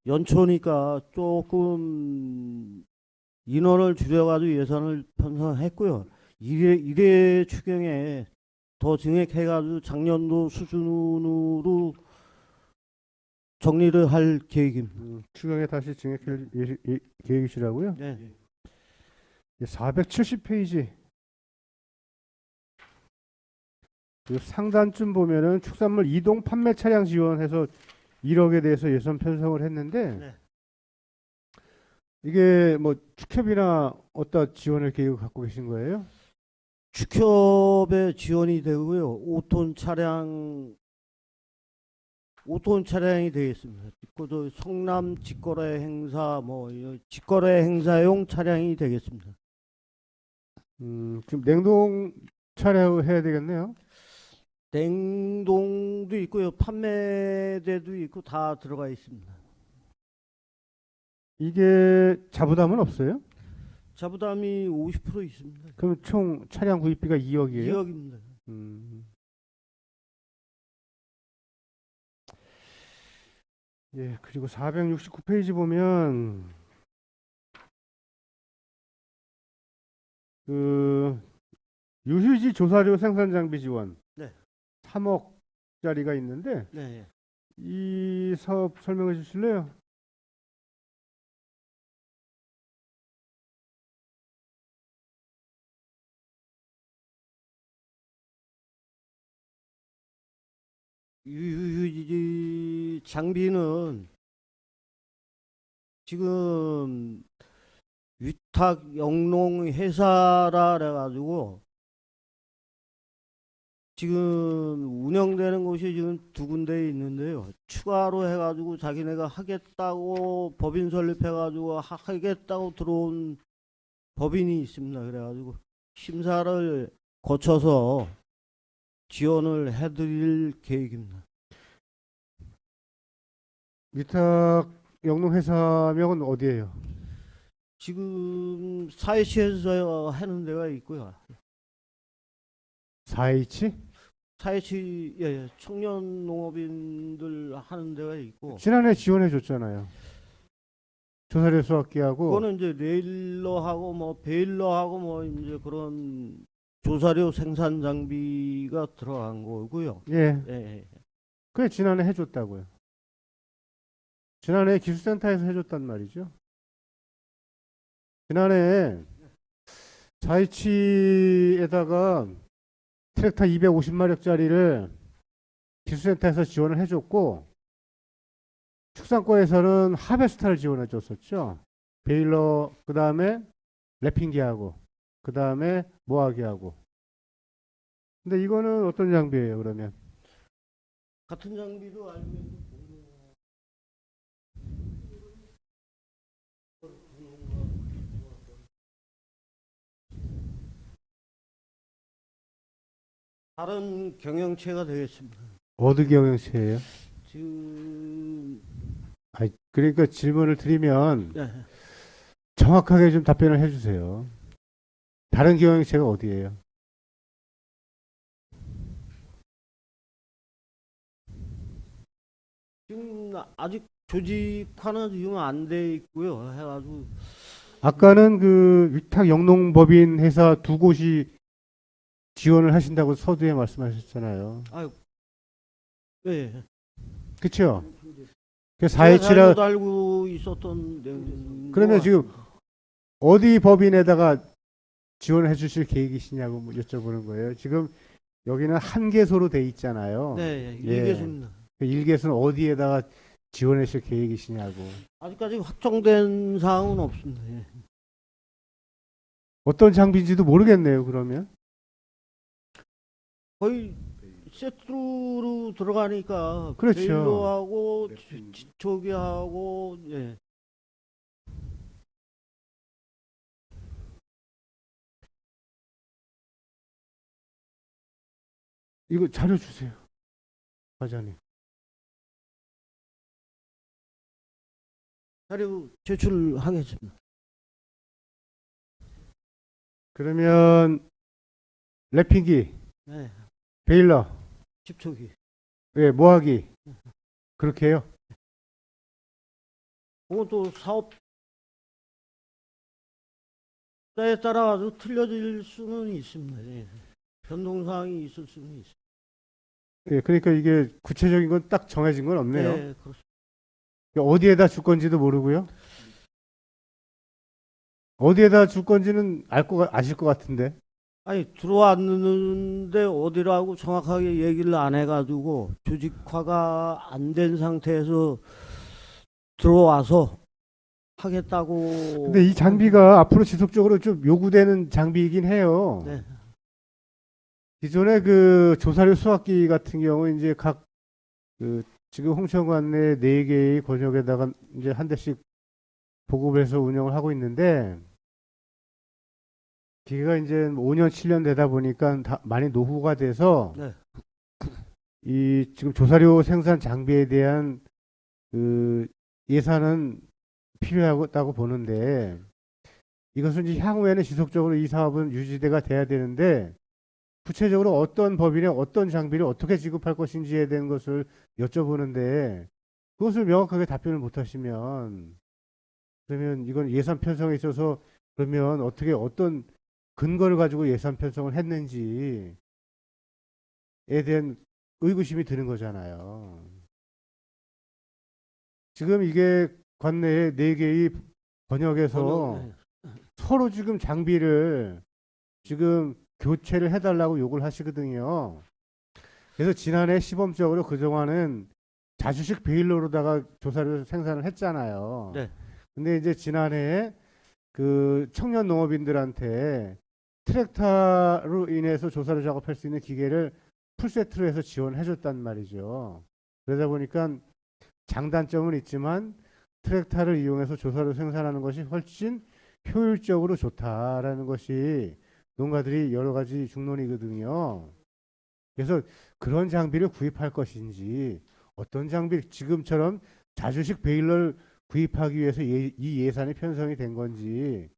S2: 연초니까 조금 인원을 줄여가지고 예산을 편성했고요. 1회 추경에 더 증액해가지고 작년도 수준으로 정리를 할 계획입니다.
S4: 추경에 다시 증액할 계획이시라고요?
S2: 네.
S4: 470페이지. 상단쯤 보면은 축산물 이동 판매 차량 지원해서 1억에 대해서 예산 편성을 했는데
S2: 네.
S4: 이게 뭐 축협이나 어디다 지원할 계획을 갖고 계신 거예요?
S2: 축협에 지원이 되고요. 5톤 차량이 되겠습니다. 그리고 성남 직거래 행사 직거래 행사용 차량이 되겠습니다.
S4: 지금 냉동 차량을 해야 되겠네요.
S2: 냉동도 있고요. 판매대도 있고 다 들어가 있습니다.
S4: 이게 자부담은 없어요?
S2: 자부담이 50% 있습니다.
S4: 그럼 총 차량 구입비가 2억이에요?
S2: 2억입니다.
S4: 예, 그리고 469페이지 보면 그 유휴지 조사료 생산 장비 지원
S2: 네.
S4: 3억짜리가 있는데
S2: 네.
S4: 이 사업 설명해 주실래요?
S2: 이 장비는 지금 위탁 영농 회사라 그래가지고 지금 운영되는 곳이 지금 두 군데 있는데요. 추가로 해가지고 자기네가 하겠다고 법인 설립해가지고 하겠다고 들어온 법인이 있습니다. 그래가지고 심사를 거쳐서 지원을 해드릴 계획입니다.
S4: 위탁 영농 회사명은 어디예요?
S2: 지금 사회시에서 하는 데가 있고요.
S4: 4H?
S2: 사회시 예, 청년 농업인들 하는 데가 있고
S4: 지난해 지원해 줬잖아요. 조사료 수확기하고.
S2: 그거는 이제 레일러하고 뭐 베일러하고 뭐 이제 그런 조사료 생산 장비가 들어간 거고요.
S4: 예.
S2: 예.
S4: 그래 지난해 해줬다고요. 지난해 기술센터에서 해줬단 말이죠. 지난해 4H에다가 트랙터 250마력짜리를 기술센터에서 지원을 해줬고 축산과에서는 하베스타를 지원해 줬었죠. 베일러 그 다음에 랩핑기하고 그 다음에 모아기하고. 근데 이거는 어떤 장비예요 그러면?
S2: 같은 장비도 알면 다른 경영체가 되겠습니다.
S4: 어느 경영체예요?
S2: 지금
S4: 그러니까 질문을 드리면
S2: 예.
S4: 정확하게 좀 답변을 해주세요. 다른 경영체가 어디예요?
S2: 지금 아직 조직화는 지금 안 돼 있고요. 해가지고
S4: 아까는 그 위탁 영농법인 회사 두 곳이 지원을 하신다고 서두에 말씀하셨잖아요.
S2: 예.
S4: 그렇죠? 그
S2: 제가
S4: 4H라
S2: 잘못 알고 있었던 내용인
S4: 그러면
S2: 것
S4: 지금
S2: 같습니다.
S4: 어디 법인에다가 지원해 주실 계획이시냐고 뭐 여쭤보는 거예요. 지금 여기는 한 개소로 돼 있잖아요.
S2: 네,
S4: 예.
S2: 일개소입니다.
S4: 그 일개소는 어디에다가 지원해 주실 계획이시냐고.
S2: 아직까지 확정된 사항은 없습니다. 예.
S4: 어떤 장비인지도 모르겠네요. 그러면
S2: 거의 세트로 들어가니까
S4: 그렇죠.
S2: 베일러하고 지초기하고 예.
S4: 이거 자료 주세요, 과장님.
S2: 자료 제출하겠습니다.
S4: 그러면 랩핑기,
S2: 네,
S4: 베일러,
S2: 집초기.
S4: 예, 모하기 그렇게 해요.
S2: 그것도 사업자에 따라 아주 틀려질 수는 있습니다. 예. 변동사항이 있을 수는 있습니다.
S4: 예, 그러니까 이게 구체적인 건 딱 정해진 건 없네요.
S2: 네, 그렇습니다.
S4: 어디에다 줄 건지도 모르고요. 어디에다 줄 건지는 아실 것 같은데.
S2: 아니 들어왔는데 어디라고 정확하게 얘기를 안 해가지고 조직화가 안 된 상태에서 들어와서 하겠다고.
S4: 근데 이 장비가 앞으로 지속적으로 좀 요구되는 장비이긴 해요.
S2: 네.
S4: 기존의 그 조사료 수확기 같은 경우 이제 각 그 지금 홍천관 내 4개의 권역에다가 이제 한 대씩 보급해서 운영을 하고 있는데 기계가 이제 5년 7년 되다 보니까 다 많이 노후가 돼서
S2: 네.
S4: 이 지금 조사료 생산 장비에 대한 그 예산은 필요하다고 보는데 이것은 이제 향후에는 지속적으로 이 사업은 유지가 돼야 되는데 구체적으로 어떤 법인에 어떤 장비를 어떻게 지급할 것인지에 대한 것을 여쭤보는데 그것을 명확하게 답변을 못 하시면 그러면 이건 예산 편성에 있어서 그러면 어떻게 어떤 근거를 가지고 예산 편성을 했는지에 대한 의구심이 드는 거잖아요. 지금 이게 관내에 4개의 번역에서
S2: 네.
S4: 서로 지금 장비를 지금 교체를 해달라고 요구를 하시거든요. 그래서 지난해 시범적으로 그동안은 자주식 베일러로다가 조사료 생산을 했잖아요.
S2: 네.
S4: 근데 이제 지난해 그 청년 농업인들한테 트랙터로 인해서 조사료 작업할 수 있는 기계를 풀세트로 해서 지원해 줬단 말이죠. 그러다 보니까 장단점은 있지만 트랙터를 이용해서 조사료 생산하는 것이 훨씬 효율적으로 좋다라는 것이 농가들이 여러 가지 중론이거든요. 그래서 그런 장비를 구입할 것인지 어떤 장비 지금처럼 자주식 베일러를 구입하기 위해서 이 예산이 편성이 된 건지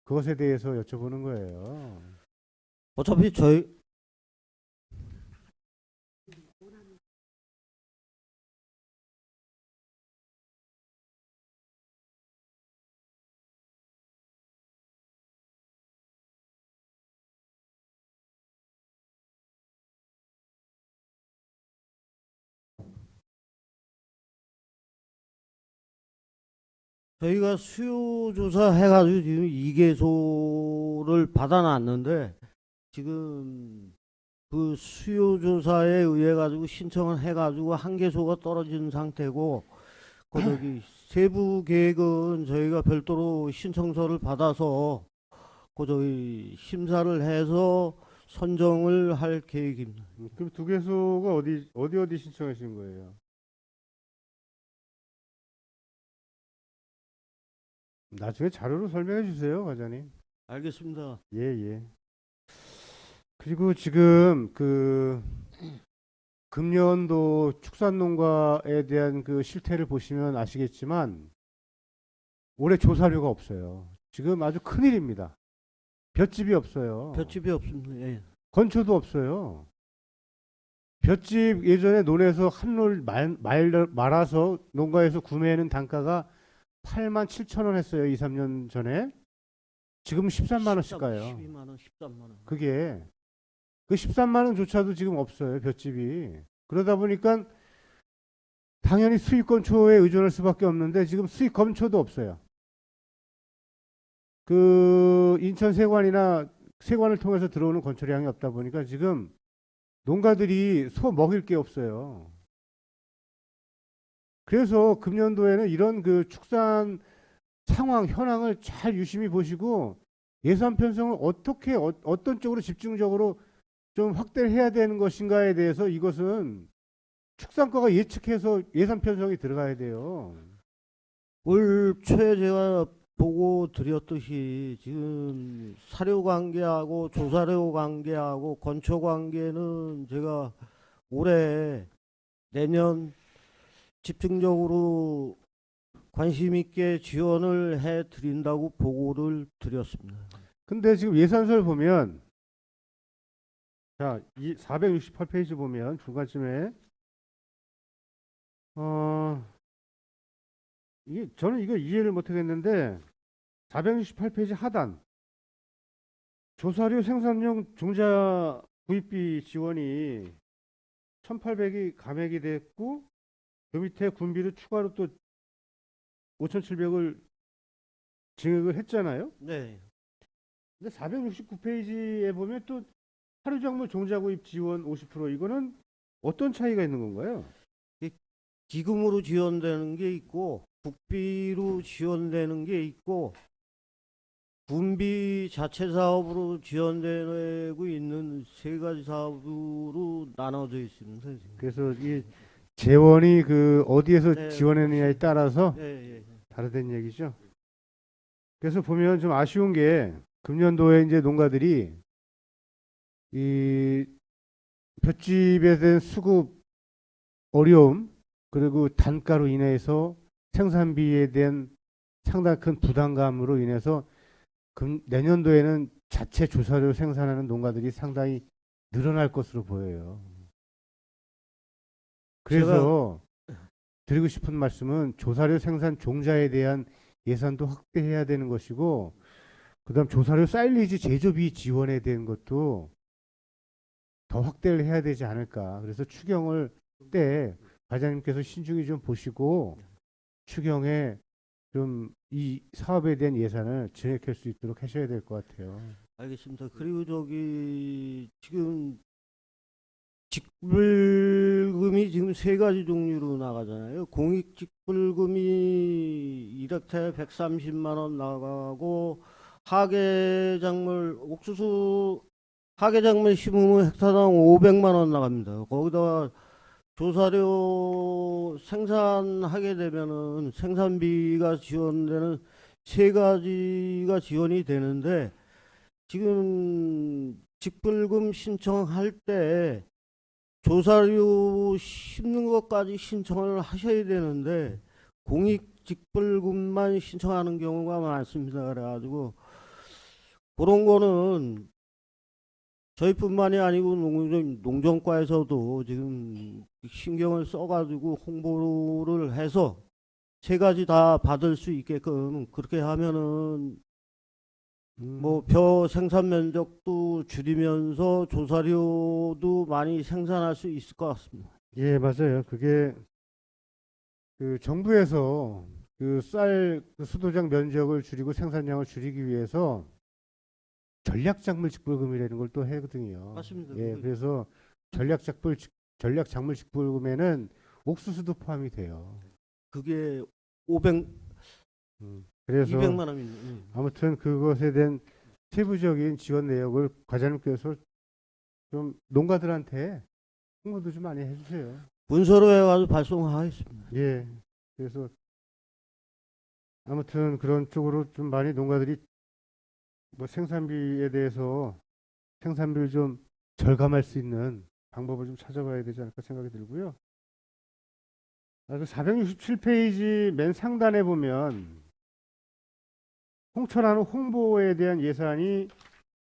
S4: 그것에 대해서 여쭤보는 거예요.
S2: 어차피 저희 저희가 수요 조사 해가지고 지금 2개소를 받아놨는데 지금 그 수요 조사에 의해 가지고 신청을 해가지고 1개소가 떨어진 상태고 그 저기 세부 계획은 저희가 별도로 신청서를 받아서 그 저기 심사를 해서 선정을 할 계획입니다.
S4: 그럼 두 개소가 어디 신청하신 거예요? 나중에 자료로 설명해 주세요, 과장님.
S2: 알겠습니다.
S4: 예, 예. 그리고 지금 그 금년도 축산농가에 대한 그 실태를 보시면 아시겠지만 올해 조사료가 없어요. 지금 아주 큰일입니다. 볏집이 없어요.
S2: 볏집이 없습니다. 예.
S4: 건초도 없어요. 볏집 예전에 논에서 한롤 말아서 농가에서 구매하는 단가가 8만 7천 원 했어요. 2, 3년 전에. 지금 13만 원씩 가요.
S2: 12만 원, 13만 원.
S4: 그게 그 13만 원조차도 지금 없어요. 볏집이. 그러다 보니까 당연히 수입 건초에 의존할 수밖에 없는데 지금 수입 건초도 없어요. 그 인천 세관이나 세관을 통해서 들어오는 건초량이 없다 보니까 지금 농가들이 소 먹일 게 없어요. 그래서 금년도에는 이런 그 축산 상황 현황을 잘 유심히 보시고 예산 편성을 어떻게 어떤 쪽으로 집중적으로 좀 확대를 해야 되는 것인가에 대해서 이것은 축산과가 예측해서 예산 편성이 들어가야 돼요.
S2: 올 초에 제가 보고 드렸듯이 지금 사료 관계하고 조사료 관계하고 건초 관계는 제가 올해 내년 집중적으로 관심 있게 지원을 해 드린다고 보고를 드렸습니다.
S4: 근데 지금 예산서를 보면 자, 이 468페이지 보면 중간쯤에 이게 저는 이거 이해를 못 하겠는데 468페이지 하단 조사료 생산용 종자 구입비 지원이 1,800이 감액이 됐고 그 밑에 군비를 추가로 또 5,700을 증액을 했잖아요.
S2: 네.
S4: 근데 469페이지에 보면 또 하류작물 종자 구입 지원 50% 이거는 어떤 차이가 있는 건가요?
S2: 기금으로 지원되는 게 있고 국비로 지원되는 게 있고 군비 자체 사업으로 지원되고 있는 세 가지 사업으로 나눠져 있습니다.
S4: 그래서 이 재원이 그 어디에서
S2: 네,
S4: 지원했느냐에 따라서
S2: 예, 예.
S4: 다르다는 얘기죠. 그래서 보면 좀 아쉬운 게 금년도에 이제 농가들이 이 볏집에 대한 수급 어려움 그리고 단가로 인해서 생산비에 대한 상당히 큰 부담감으로 인해서 내년도에는 자체 조사료 생산하는 농가들이 상당히 늘어날 것으로 보여요. 그래서 드리고 싶은 말씀은 조사료 생산 종자에 대한 예산도 확대해야 되는 것이고 그다음 조사료 사일리지 제조비 지원에 대한 것도 더 확대를 해야 되지 않을까. 그래서 추경을 때 과장님께서 신중히 좀 보시고 추경에 좀 이 사업에 대한 예산을 증액할 수 있도록 하셔야 될 것 같아요.
S2: 알겠습니다. 그리고 저기 지금 직불금이 지금 세 가지 종류로 나가잖아요. 공익 직불금이 1헥타에 130만 원 나가고 옥수수 하계작물 심으면 헥타당 500만 원 나갑니다. 거기다가 조사료 생산하게 되면은 생산비가 지원되는 세 가지가 지원이 되는데, 지금 직불금 신청할 때 조사료 심는 것까지 신청을 하셔야 되는데 공익 직불금만 신청하는 경우가 많습니다. 그래가지고 그런 거는 저희뿐만이 아니고 농정과에서도 지금 신경을 써가지고 홍보를 해서 세 가지 다 받을 수 있게끔 그렇게 하면은 뭐 벼 생산 면적도 줄이면서 조사료도 많이 생산할 수 있을 것 같습니다.
S4: 예, 맞아요. 그게 그 정부에서 그 쌀 수도장 면적을 줄이고 생산량을 줄이기 위해서 전략작물 직불금이라는 걸 또 하거든요.
S2: 맞습니다.
S4: 예,
S2: 그거
S4: 그래서 전략작물 직불금에는 옥수수도 포함이 돼요.
S2: 그게 500,
S4: 그래서
S2: 200만 원입니다.
S4: 아무튼 그것에 대한 세부적인 지원 내역을 과장님께서 좀 농가들한테 홍보도 좀 많이 해주세요.
S2: 문서로 해가지고 발송하겠습니다.
S4: 예. 그래서 아무튼 그런 쪽으로 좀 많이 농가들이 뭐 생산비에 대해서 생산비를 좀 절감할 수 있는 방법을 좀 찾아봐야 되지 않을까 생각이 들고요. 467페이지 맨 상단에 보면 홍천하는 홍보에 대한 예산이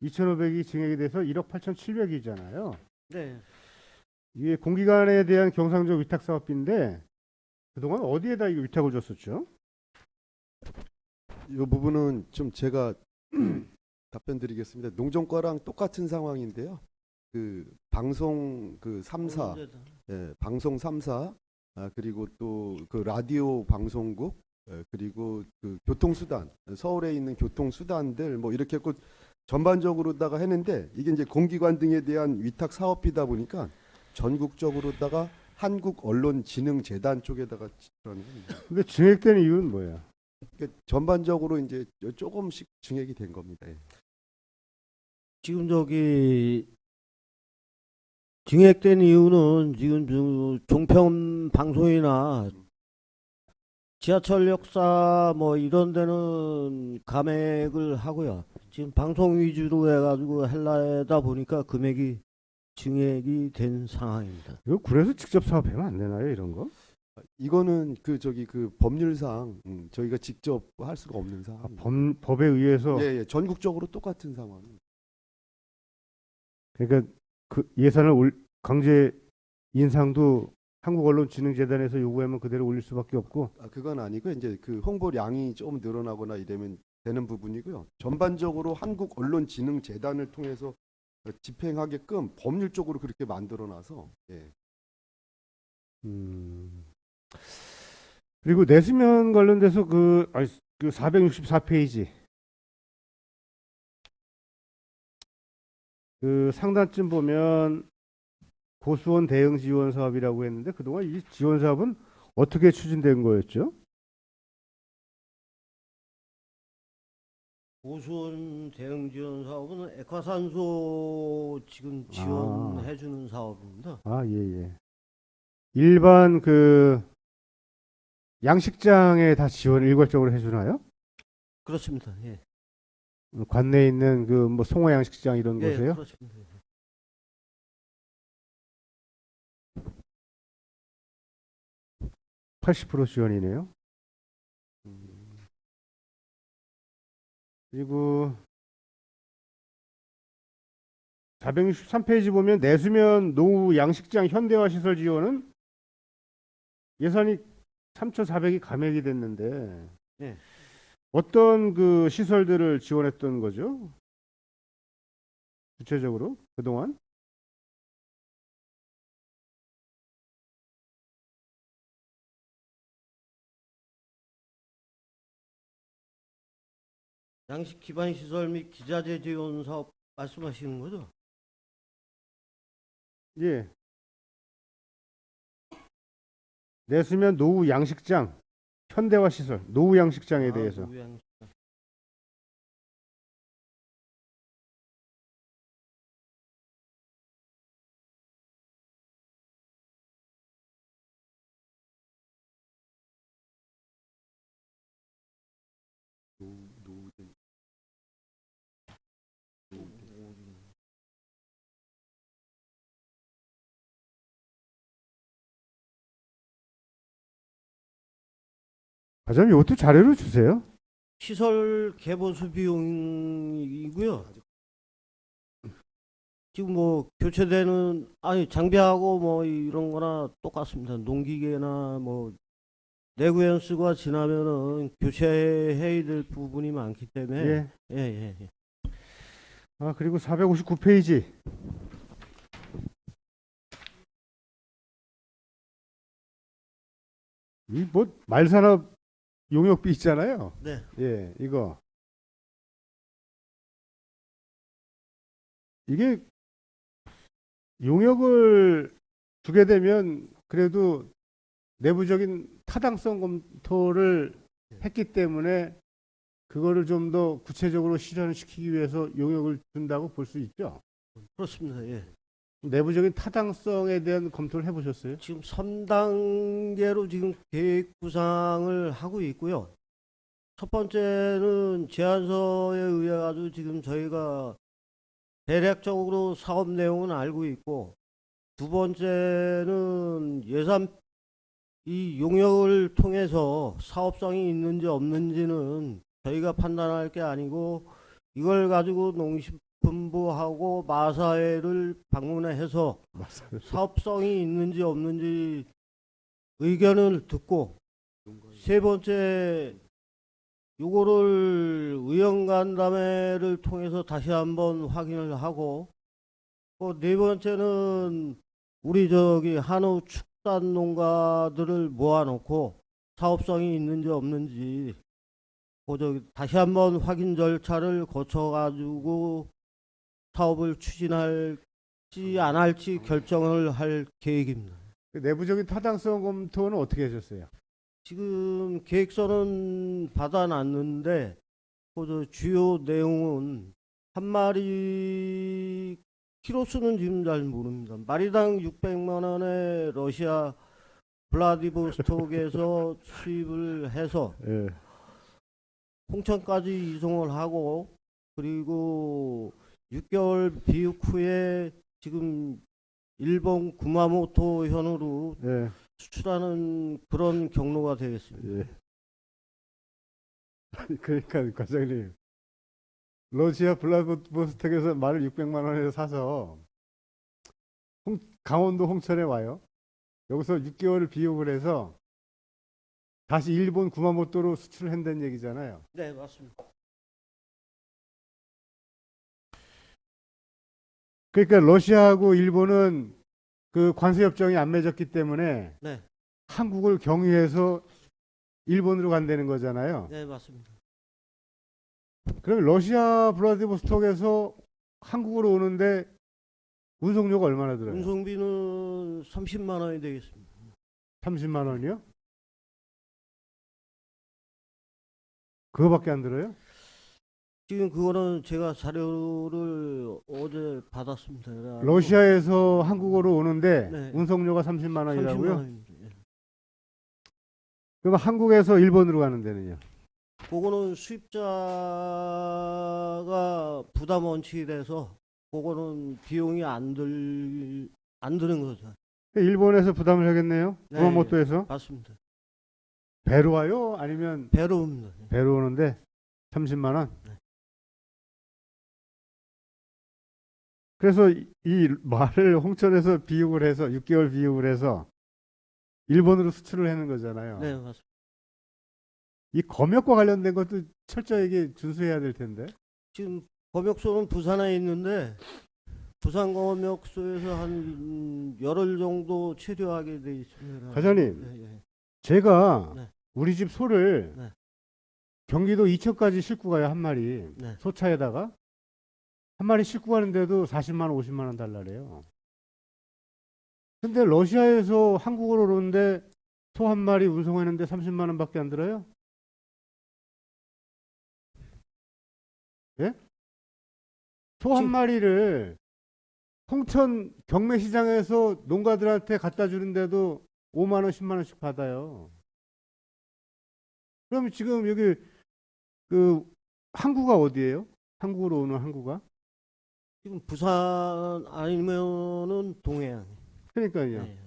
S4: 2,500이 증액이 돼서 1억 8,700이잖아요.
S2: 네.
S4: 이게 공기관에 대한 경상적 위탁 사업비인데 그동안 어디에다 이거 위탁을 줬었죠?
S5: 이 부분은 좀 제가 답변 드리겠습니다. 농정과랑 똑같은 상황인데요. 그 방송 그 3사, 예, 방송 3사, 그리고 또 그 라디오 방송국, 그리고 그 교통수단, 서울에 있는 교통수단들 뭐 이렇게 했고 전반적으로다가 했는데, 이게 이제 공기관 등에 대한 위탁 사업비다 보니까 전국적으로다가 한국언론진흥재단 쪽에다가 지출하는 겁니다.
S4: 근데 증액된 이유는 뭐예요?
S5: 그러니까 전반적으로 이제 조금씩 증액이 된 겁니다. 예.
S2: 지금 증액된 이유는 지금 종편 방송이나 지하철 역사 뭐 이런 데는 감액을 하고요. 지금 방송 위주로 해가지고 하려다 보니까 금액이 증액이 된 상황입니다.
S4: 이거 구에서 직접 사업하면 안 되나요, 이런 거?
S5: 이거는 그 법률상 저희가 직접 할 수가 없는 상황.
S4: 법에 의해서
S5: 예, 전국적으로 똑같은 상황.
S4: 그러니까 그 예산을 강제 인상도 한국언론진흥재단에서 요구하면 그대로 올릴 수밖에 없고.
S5: 그건 아니고 이제 그 홍보량이 좀 늘어나거나 이러면 되는 부분이고요. 전반적으로 한국언론진흥재단을 통해서 집행하게끔 법률적으로 그렇게 만들어놔서. 예.
S4: 그리고 내수면 관련돼서 그 464페이지 그 상단쯤 보면 고수원 대응 지원 사업이라고 했는데 그동안 이 지원 사업은 어떻게 추진된 거였죠?
S2: 고수원 대응 지원 사업은 액화산소 지금 지원해주는 사업입니다.
S4: 예. 일반 그 양식장에 다 지원 일괄적으로 해주나요?
S2: 그렇습니다. 예.
S4: 관내에 있는 그 뭐 송호 양식장 이런
S2: 예,
S4: 곳에요?
S2: 그렇습니다.
S4: 80% 지원이네요. 그리고 463페이지 보면 내수면 노후 양식장 현대화 시설 지원은 예산이 3,400이 감액이 됐는데
S2: 네.
S4: 어떤 그 시설들을 지원했던 거죠? 구체적으로 그동안?
S2: 양식 기반 시설 및 기자재 지원 사업 말씀하시는 거죠?
S4: 예. 내수면 노후 양식장, 현대화 시설, 노후 양식장에 대해서. 과장님 이것도 자료를 주세요.
S2: 시설 개보수 비용이고요. 지금 뭐 교체되는 아니 장비하고 뭐 이런 거나 똑같습니다. 농기계나 뭐 내구 연수가 지나면은 교체해야 될 부분이 많기 때문에
S4: 예.
S2: 예.
S4: 아, 그리고 459페이지. 이 뭐 말산업 용역비 있잖아요.
S2: 네.
S4: 예, 이거. 이게 용역을 주게 되면 그래도 내부적인 타당성 검토를 했기 때문에 그거를 좀 더 구체적으로 실현시키기 위해서 용역을 준다고 볼 수 있죠.
S2: 그렇습니다. 예.
S4: 내부적인 타당성에 대한 검토를 해보셨어요?
S2: 지금 3단계로 지금 계획 구상을 하고 있고요. 첫 번째는 제안서에 의해 가지고 지금 저희가 대략적으로 사업 내용은 알고 있고, 두 번째는 예산 이 용역을 통해서 사업성이 있는지 없는지는 저희가 판단할 게 아니고, 이걸 가지고 농식품부하고 마사회를 방문해서 사업성이 있는지 없는지 의견을 듣고, 세 번째 요거를 의원간담회를 통해서 다시 한번 확인을 하고, 네 번째는 우리 저기 한우 축산 농가들을 모아놓고 사업성이 있는지 없는지 저기 다시 한번 확인 절차를 거쳐가지고 사업을 추진할지 안 할지 결정을 할 계획입니다.
S4: 그 내부적인 타당성 검토는 어떻게 하셨어요?
S2: 지금 계획서는 받아놨는데 그 주요 내용은 한 마리 키로수는 지금 잘 모릅니다. 마리당 600만 원에 러시아 블라디보스톡에서 수입을 해서
S4: 예.
S2: 홍천까지 이송을 하고, 그리고 6개월 비육 후에 지금 일본 구마모토 현으로
S4: 예.
S2: 수출하는 그런 경로가 되겠습니다.
S4: 예. 그러니까 과장님, 러시아 블라디보스톡에서 말을 600만 원에 사서 강원도 홍천에 와요. 여기서 6개월을 비용을 해서 다시 일본 구마모토로 수출을 한다는 얘기잖아요.
S2: 네, 맞습니다.
S4: 그러니까 러시아하고 일본은 그 관세 협정이 안 맺었기 때문에
S2: 네,
S4: 한국을 경유해서 일본으로 간다는 거잖아요.
S2: 네, 맞습니다.
S4: 그럼 러시아 블라디보스톡에서 한국으로 오는데 운송료가 얼마나 들어요?
S2: 운송비는 30만 원이 되겠습니다.
S4: 30만 원이요? 그거밖에 안 들어요?
S2: 지금 그거는 제가 자료를 어제 받았습니다. 그래가지고
S4: 러시아에서 한국으로 오는데
S2: 네.
S4: 운송료가 30만
S2: 30만
S4: 원이라고요?
S2: 원입니다. 예.
S4: 그럼 한국에서 일본으로 가는 데는요?
S2: 그거는 수입자가 부담 원칙이 돼서 그거는 비용이 안 드는 거죠.
S4: 일본에서 부담을 하겠네요?
S2: 네,
S4: 구마모토에서?
S2: 맞습니다.
S4: 배로 와요? 아니면
S2: 배로 옵니다. 예.
S4: 배로 오는데 30만 원?
S2: 네.
S4: 그래서 이 말을 홍천에서 비육을 해서 6개월 비육을 해서 일본으로 수출을 하는 거잖아요.
S2: 네, 맞습니다.
S4: 이 검역과 관련된 것도 철저하게 준수해야 될 텐데.
S2: 지금 검역소는 부산에 있는데 부산 검역소에서 한 열흘 정도 체류하게 돼 있습니다.
S4: 과장님,
S2: 예, 예.
S4: 제가
S2: 네.
S4: 우리 집 소를
S2: 네.
S4: 경기도 이천까지 싣고 가요, 한 마리.
S2: 네.
S4: 소차에다가. 한 마리 싣고 가는데도 40만 원, 50만 원 달라래요. 근데 러시아에서 한국으로 오는데 소 한 마리 운송하는데 30만 원밖에 안 들어요? 예? 소 한
S2: 지금-
S4: 마리를 홍천 경매시장에서 농가들한테 갖다 주는데도 5만 원, 10만 원씩 받아요. 그럼 지금 여기 그 항구가 어디예요? 한국으로 오는 항구가?
S2: 지금 부산 아니면은 동해안.
S4: 그러니까요.
S2: 네.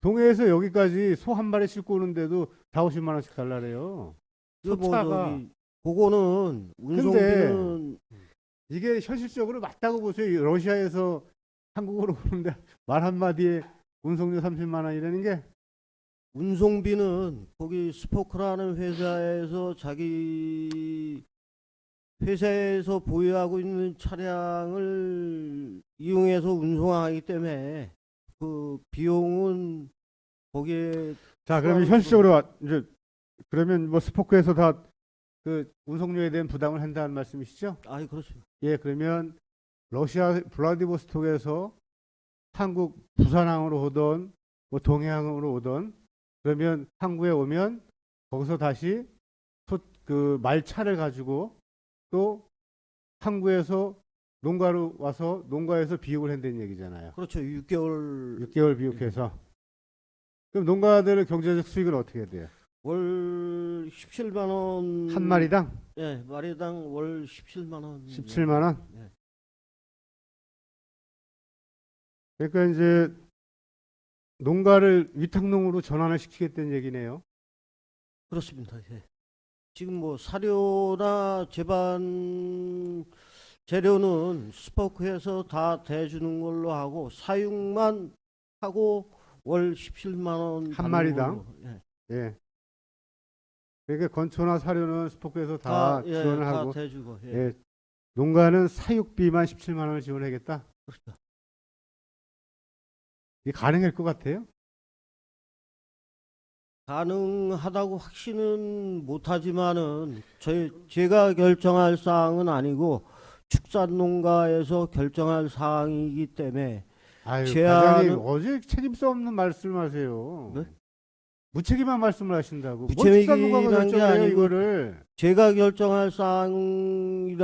S4: 동해에서 여기까지 소 한 마리 싣고 오는데도 4, 50만 원씩 달라래요.
S2: 그 뭐
S4: 소차가.
S2: 저기 그거는 운송비는
S4: 이게 현실적으로 맞다고 보세요. 이 러시아에서 한국으로 오는데 말 한마디에 운송료 30만 원이라는 게.
S2: 운송비는 거기 스포크라는 회사에서 자기 회사에서 보유하고 있는 차량을 이용해서 운송하기 때문에 그 비용은 거기에
S4: 자, 그러면
S2: 추가로
S4: 현실적으로 이제 그러면 뭐 스포크에서 다 그 운송료에 대한 부담을 한다는 말씀이시죠?
S2: 아이 그렇죠.
S4: 예, 그러면 러시아 블라디보스톡에서 한국 부산항으로 오던 뭐 동해항으로 오던 그러면 항구에 오면 거기서 다시 그 말차를 가지고 또 항구에서 농가로 와서 농가에서 비육을 한다는 얘기잖아요.
S2: 그렇죠. 6개월
S4: 6개월 비육해서. 그럼 농가들의 경제적 수익은 어떻게 돼요?
S2: 월 17만 원
S4: 한 마리당
S2: 예, 마리당 월 17만 원.
S4: 17만 원?
S2: 네.
S4: 그러니까 이제 농가를 위탁농으로 전환을 시키겠다는 얘기네요.
S2: 그렇습니다. 예. 지금 뭐 사료나 제반 재료는 스포크에서 다 대주는 걸로 하고 사육만 하고 월 17만 원
S4: 한
S2: 받는
S4: 마리당?
S2: 걸로. 예.
S4: 예. 그러니까 건초나 사료는 스포크에서 다
S2: 예,
S4: 지원을
S2: 다
S4: 하고
S2: 대주고. 예.
S4: 예. 농가는 사육비만 17만 원을 지원하겠다.
S2: 그렇죠.
S4: 이게 가능할 것 같아요?
S2: 가능하다고 확신은 못하지만은 제가 결정할 사항은 아니고 축산농가에서 결정할 사항이기 때문에
S4: 아유,
S2: 제안은-
S4: 과장님 어제 책임성 없는 말씀을 하세요.
S2: 네?
S4: 무책임한 말씀을 하신다고.
S2: 무책임한
S4: 농가가
S2: 게
S4: 결정해요
S2: 아니고
S4: 이거를.
S2: 제가 결정할 사항이라고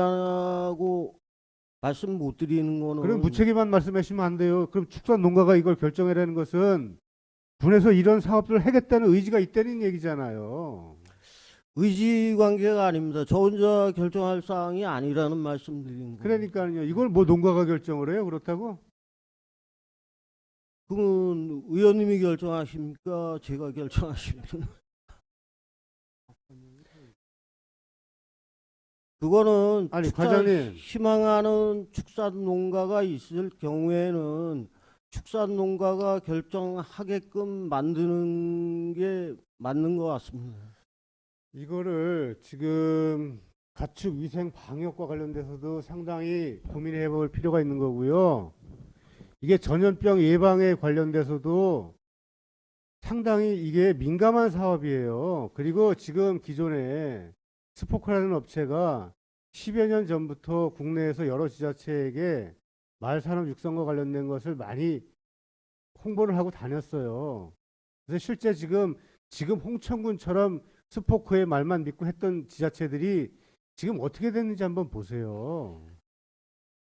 S2: 말씀 못 드리는 거는
S4: 그럼 무책임한 말씀하시면 안 돼요. 그럼 축산농가가 이걸 결정해라는 것은 분에서 이런 사업들을 하겠다는 의지가 있다는 얘기잖아요.
S2: 의지 관계가 아닙니다. 저 혼자 결정할 사항이 아니라는 말씀 드리는 거예요.
S4: 그러니까요. 이걸 뭐 농가가 결정을 해요? 그렇다고?
S2: 그건 의원님이 결정하십니까? 제가 결정하십니까? 그거는
S4: 아니, 과장님.
S2: 희망하는 축산 농가가 있을 경우에는 축산 농가가 결정하게끔 만드는 게 맞는 것 같습니다.
S4: 이거를 지금 가축 위생 방역과 관련돼서도 상당히 고민해 볼 필요가 있는 거고요. 이게 전염병 예방에 관련돼서도 상당히 이게 민감한 사업이에요. 그리고 지금 기존에 스포크라는 업체가 10여 년 전부터 국내에서 여러 지자체에게 말산업 육성과 관련된 것을 많이 홍보를 하고 다녔어요. 그래서 실제 지금 홍천군처럼 스포크의 말만 믿고 했던 지자체들이 지금 어떻게 됐는지 한번 보세요.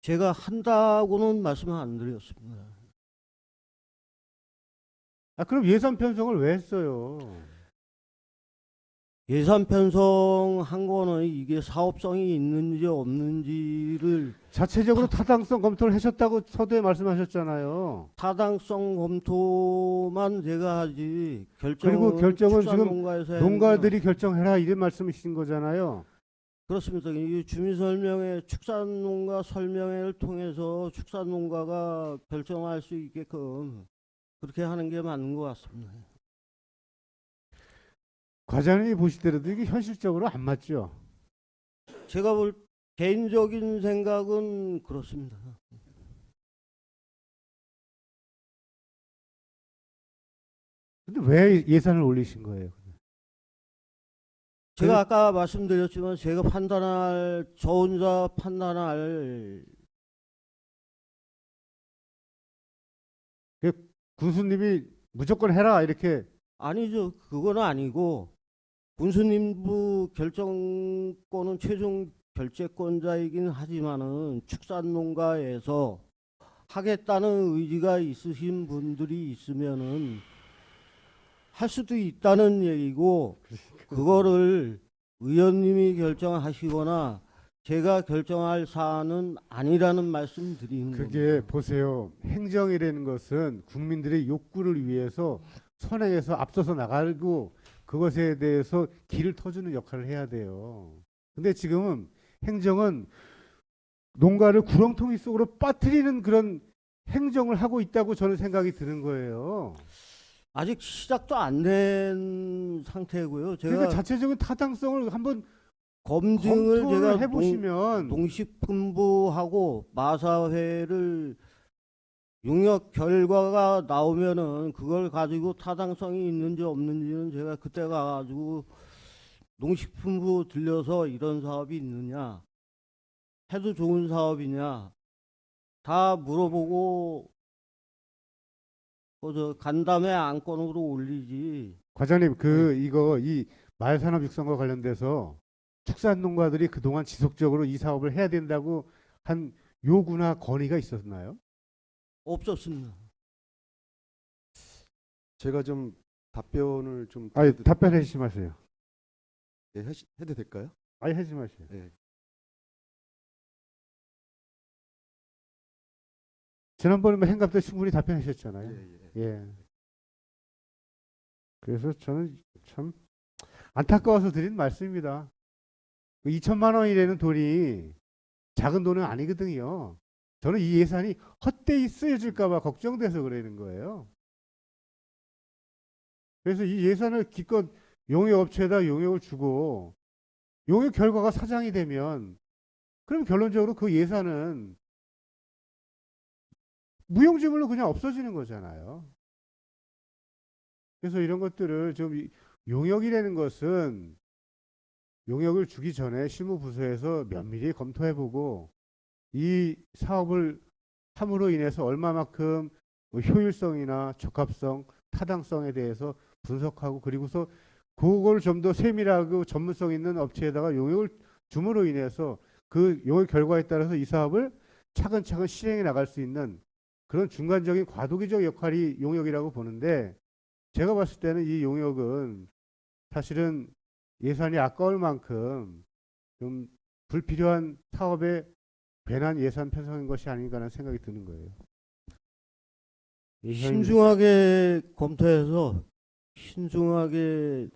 S2: 제가 한다고는 말씀을 안 드렸습니다.
S4: 아, 그럼 예산 편성을 왜 했어요?
S2: 예산 편성한 거는 이게 사업성이 있는지 없는지를
S4: 자체적으로 타당성 검토를 하셨다고 서두에 말씀하셨잖아요.
S2: 타당성 검토만 제가 하지
S4: 그리고 결정은 지금
S2: 축산농가에서
S4: 농가들이 결정해라 이런 말씀이신 거잖아요.
S2: 그렇습니다. 이 주민설명회 축산농가 설명회를 통해서 축산농가가 결정할 수 있게끔 그렇게 하는 게 맞는 것 같습니다.
S4: 과장님이 보시더라도 이게 현실적으로 안 맞죠.
S2: 제가 볼 개인적인 생각은 그렇습니다.
S4: 근데 왜 예산을 올리신 거예요?
S2: 제가 아까 말씀드렸지만 제가 저 혼자 판단할
S4: 군수님이 무조건 해라 이렇게
S2: 아니죠. 그건 아니고 군수님부 결정권은 최종 결재권자이긴 하지만은 축산농가에서 하겠다는 의지가 있으신 분들이 있으면은 할 수도 있다는 얘기고, 그거를 의원님이 결정하시거나 제가 결정할 사안은 아니라는 말씀 드리는
S4: 그게
S2: 겁니다.
S4: 보세요. 행정이라는 것은 국민들의 욕구를 위해서 선행해서 앞서서 나가고 그것에 대해서 길을 터주는 역할을 해야 돼요. 근데 지금은 행정은 농가를 구렁텅이 속으로 빠뜨리는 그런 행정을 하고 있다고 저는 생각이 드는 거예요.
S2: 아직 시작도 안 된 상태고요. 제가
S4: 그러니까 자체적인 타당성을 한번
S2: 검증을
S4: 검토를
S2: 제가
S4: 해보시면
S2: 농식품부하고 마사회를 용역 결과가 나오면은 그걸 가지고 타당성이 있는지 없는지는 제가 그때 가가지고 농식품부 들려서 이런 사업이 있느냐, 해도 좋은 사업이냐 다 물어보고 저 간담회 안건으로 올리지.
S4: 과장님 이거 이 말산업 육성과 관련돼서 축산농가들이 그동안 지속적으로 이 사업을 해야 된다고 한 요구나 건의가 있었나요?
S2: 없었습니다.
S5: 제가 좀 답변을 좀
S4: 아니
S5: 드려도-
S4: 답변해 주시 마세요.
S5: 예, 해도 될까요?
S4: 아니 하지 마세요.
S5: 예.
S4: 지난번에 뭐 행갑 때 충분히
S5: 예,
S4: 답변하셨잖아요.
S5: 예.
S4: 예. 그래서 저는 참 안타까워서 드린 말씀입니다. 2천만 원이라는 돈이 작은 돈은 아니거든요. 저는 이 예산이 헛되이 쓰여질까봐 걱정돼서 그러는 거예요. 그래서 이 예산을 기껏 용역업체에다 용역을 주고 용역 결과가 사장이 되면 그럼 결론적으로 그 예산은 무용지물로 그냥 없어지는 거잖아요. 그래서 이런 것들을 좀 용역이라는 것은 용역을 주기 전에 실무부서에서 면밀히 검토해보고 이 사업을 함으로 인해서 얼마만큼 뭐 효율성이나 적합성, 타당성에 대해서 분석하고 그리고서 그걸 좀 더 세밀하고 전문성 있는 업체에다가 용역을 줌으로 인해서 그 용역 결과에 따라서 이 사업을 차근차근 실행해 나갈 수 있는 그런 중간적인 과도기적 역할이 용역이라고 보는데 제가 봤을 때는 이 용역은 사실은 예산이 아까울 만큼 좀 불필요한 사업에 괜한 예산 편성인 것이 아닌가 하는 생각이 드는 거예요.
S2: 신중하게 검토해서 신중하게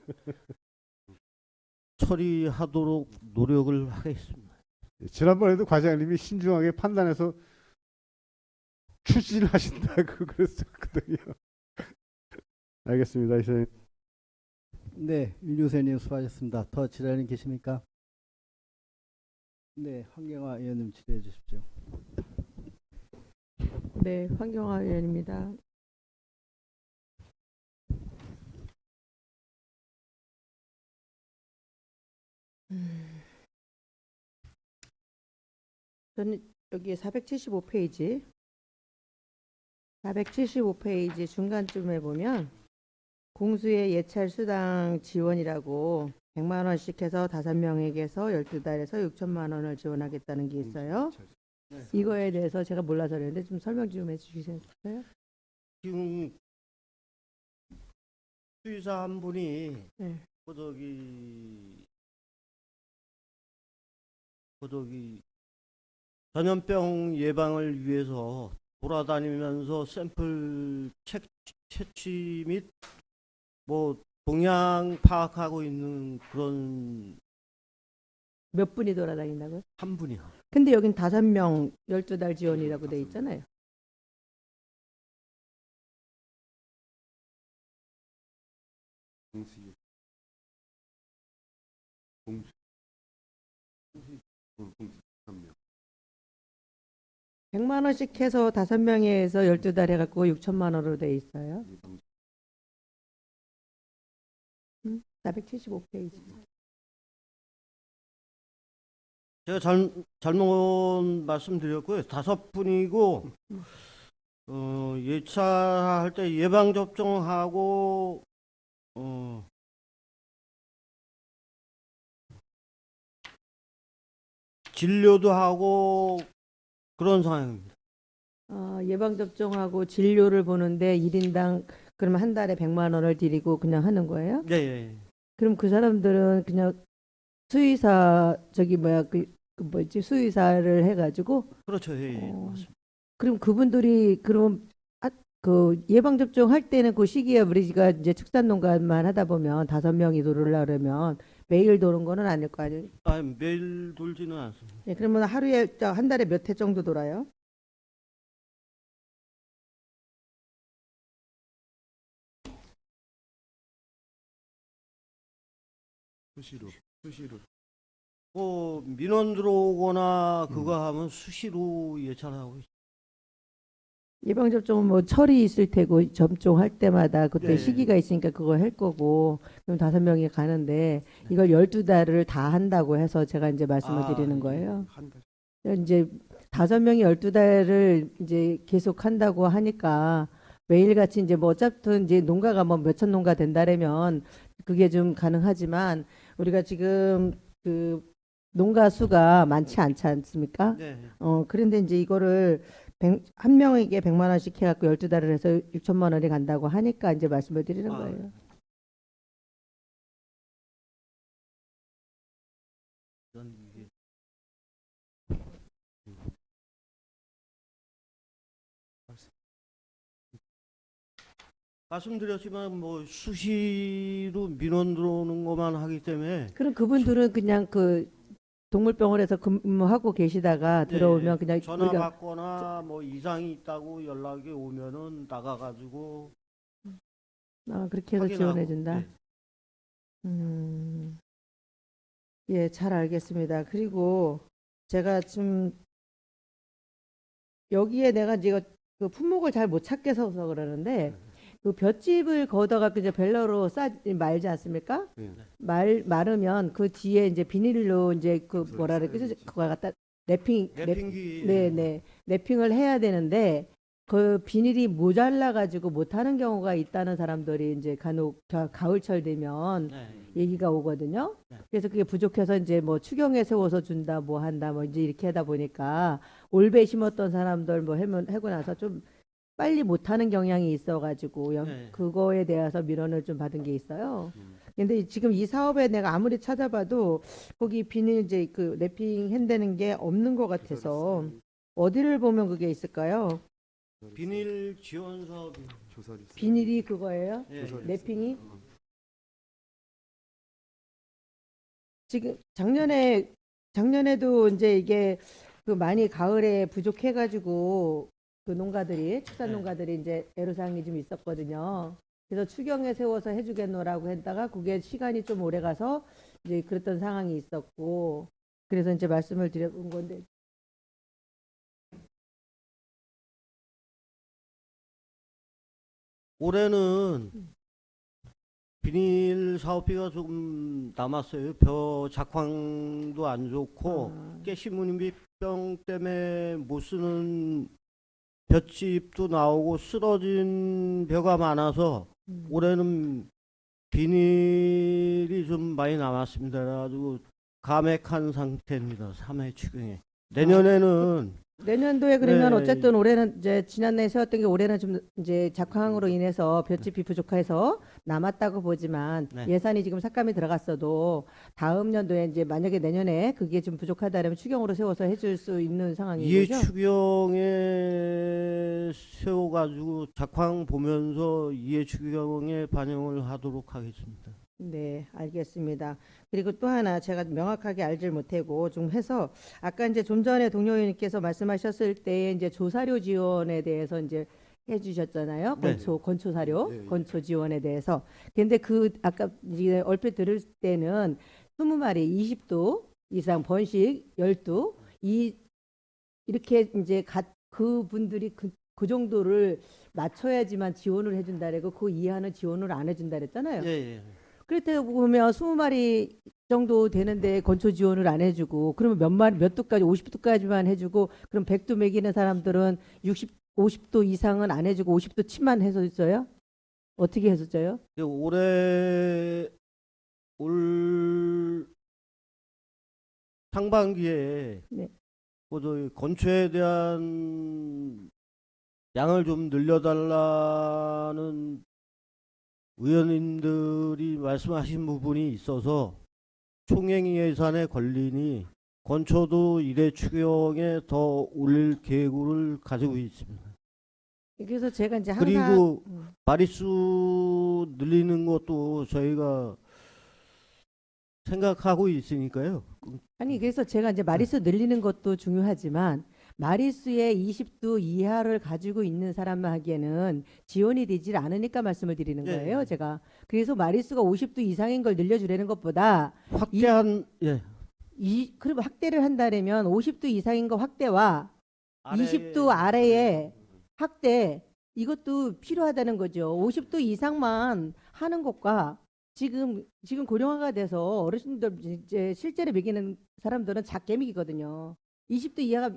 S2: 처리하도록 노력을 하겠습니다.
S4: 지난번에도 과장님이 신중하게 판단해서 추진을 하신다고 그랬었거든요. 알겠습니다. 이사님.
S1: 네, 윤유세님 수고하셨습니다. 더 질의하는 계십니까? 네, 황경화 의원님 질의해 주십시오.
S6: 네, 황경화 의원입니다. 저는 여기 475페이지 중간쯤에 보면 공수의 예찰 수당 지원이라고 100만 원씩 해서 5명에게서 12달에서 6천만 원을 지원하겠다는 게 있어요. 이거에 대해서 제가 몰라서 그랬는데 좀 설명 좀 해주시겠어요?
S2: 지금 수의사 한 분이
S6: 네.
S2: 전염병 예방을 위해서 돌아다니면서 샘플 채취 및 뭐 동향 파악하고 있는 그런
S6: 몇 분이 돌아다닌다고요?
S2: 한 분이요.
S6: 근데 여긴 5명 12달 지원이라고 돼 있잖아요.
S5: 공수 3명.
S6: 100만 원씩 해서 5명에서 12달 해갖고 6천만 원으로 돼 있어요. 475페이지.
S2: 제가 잘못 말씀드렸고요. 5분이고 예차할 때 예방 접종하고 진료도 하고 그런 상황입니다.
S6: 예방접종하고 진료를 보는데 1인당 그러면 한 달에 100만 원을 드리고 그냥 하는 거예요?
S2: 예, 예.
S6: 그럼 그 사람들은 그냥 수의사 저기 뭐야 그 뭐지 수의사를 해가지고
S2: 그렇죠. 예, 예.
S6: 어,
S2: 맞습니다.
S6: 그럼 그분들이 그럼 그 예방접종 할 때는 그 시기에 우리가 이제 축산농가만 하다 보면 5명이 돌으려 그러면 매일 도는 거는 아닐 거 아니에요?
S2: 아, 매일 돌지는 않습니다.
S6: 예, 그러면 하루에 한 달에 몇 회 정도 돌아요?
S5: 수시로.
S2: 민원 들어오거나 그거 하면 수시로 예찬하고 있어요.
S6: 예방접종은 뭐 철이 있을 테고 접종할 때마다 그때
S2: 네.
S6: 시기가 있으니까 그거 할 거고 그럼 5명이 가는데 이걸 12달을 다 한다고 해서 제가 이제 말씀을 드리는 거예요.
S5: 한 달.
S6: 이제 5명이 12달을 이제 계속 한다고 하니까 매일같이 이제 뭐 어차피 이제 농가가 뭐 몇천 농가 된다라면 그게 좀 가능하지만 우리가 지금 그 농가 수가 많지 않지 않습니까?
S2: 네.
S6: 그런데 이제 이거를 한 명에게 100만 원씩 해갖고 12달을 해서 6천만 원이 간다고 하니까 이제 말씀을 드리는
S2: 아.
S6: 거예요.
S2: 이게 말씀드렸지만 뭐 수시로 민원 들어오는 것만 하기 때문에
S6: 그럼 그분들은 그냥 그 동물병원에서 근무하고 계시다가 들어오면 그냥
S2: 전화
S6: 우리가
S2: 받거나 뭐 이상이 있다고 연락이 오면은 나가가지고
S6: 그렇게 해서
S2: 확인하고,
S6: 지원해 준다.
S2: 네.
S6: 예, 잘 알겠습니다. 그리고 제가 좀 여기에 내가 이제 그 품목을 잘 못 찾겠어서 그러는데 그 볏짚을 걷어가 이제 벨러로 말지 않습니까?
S5: 네.
S6: 마르면 그 뒤에 이제 비닐로 이제 그 뭐라 그러지? 그거 갖다
S2: 랩핑기
S6: 네네 랩핑을 해야 되는데 그 비닐이 모자라 가지고 못 하는 경우가 있다는 사람들이 이제 간혹 가을철 되면
S2: 네.
S6: 얘기가 오거든요.
S2: 네.
S6: 그래서 그게 부족해서 이제 뭐 추경에 세워서 준다 뭐 한다 뭐 이제 이렇게 하다 보니까 올배 심었던 사람들 뭐 하고 나서 좀 빨리 못하는 경향이 있어가지고
S2: 네.
S6: 그거에 대해서 민원을 좀 받은 게 있어요. 근데 지금 이 사업에 내가 아무리 찾아봐도 거기 비닐 이제 그 랩핑 한다는 게 없는 것 같아서 어디를 보면 그게 있을까요?
S2: 비닐 지원 사업이
S5: 조사리.
S6: 비닐이 그거예요?
S2: 예, 예.
S6: 랩핑이? 지금 작년에도 이제 이게 그 많이 가을에 부족해가지고 그 농가들이 축산
S2: 네.
S6: 농가들이 이제 애로사항이 좀 있었거든요. 그래서 추경에 세워서 해주겠노라고 했다가 그게 시간이 좀 오래 가서 이제 그랬던 상황이 있었고 그래서 이제 말씀을 드려본 건데
S2: 올해는 비닐 사업비가 조금 남았어요. 벼 작황도 안 좋고 깨시무늬병 때문에 못 쓰는 볏짚도 나오고 쓰러진 벼가 많아서 올해는 비닐이 좀 많이 남았습니다. 그래가지고 감액한 상태입니다. 3회 추경에.
S6: 내년도에 그러면
S2: 네.
S6: 어쨌든 올해는 이제 지난해 세웠던 게 올해는 좀 이제 작황으로 인해서 볏짚이 부족해서 남았다고 보지만
S2: 네.
S6: 예산이 지금 삭감이 들어갔어도 다음 연도에 이제 만약에 내년에 그게 좀 부족하다면 추경으로 세워서 해줄 수 있는 상황인
S2: 이해
S6: 거죠?
S2: 추경에 세워가지고 작황 보면서 이해 추경에 반영을 하도록 하겠습니다.
S6: 네, 알겠습니다. 그리고 또 하나 제가 명확하게 알질 못하고 좀 해서 아까 이제 좀 전에 동료 의원님께서 말씀하셨을 때 이제 조사료 지원에 대해서 이제 해주셨잖아요.
S2: 네.
S6: 건초 사료,
S5: 네, 네.
S6: 건초 지원에 대해서. 근데 그 아까 이제 얼핏 들을 때는 20마리 20도 이상 번식 12 이렇게 이제 그 분들이 그 정도를 맞춰야지만 지원을 해준다라고 그 이하는 지원을 안 해준다 그랬잖아요.
S2: 예, 예.
S6: 그렇다고 보면 20마리 정도 되는데 건초 지원을 안 해주고 그러면 몇 도까지 50도까지만 해주고 그럼 100도 먹이는 사람들은 50도 이상은 안 해주고 50도 치만 해서 있어요? 어떻게 했었어요?
S2: 올해 올 상반기에
S6: 네.
S2: 저희 건초에 대한 양을 좀 늘려달라는 의원님들이 말씀하신 부분이 있어서 총행 예산에 걸리니 건초도 일회 추경에 더 올릴 계획을 가지고 있습니다.
S6: 그래서 제가 이제 항상
S2: 그리고 마리수 늘리는 것도 저희가 생각하고 있으니까요.
S6: 아니 그래서 제가 이제 마리수 늘리는 것도 중요하지만 마리수의 20도 이하를 가지고 있는 사람만 하기에는 지원이 되질 않으니까 말씀을 드리는
S2: 예.
S6: 거예요. 제가 그래서 마리수가 50도 이상인 걸 늘려주려는 것보다
S2: 확대한 예.
S6: 그럼 확대를 한다면 50도 이상인 거 확대와 20도 아래에 확대 이것도 필요하다는 거죠. 50도 이상만 하는 것과 지금 고령화가 돼서 어르신들 이제 실제로 먹이는 사람들은 작게 먹이거든요. 20도 이하가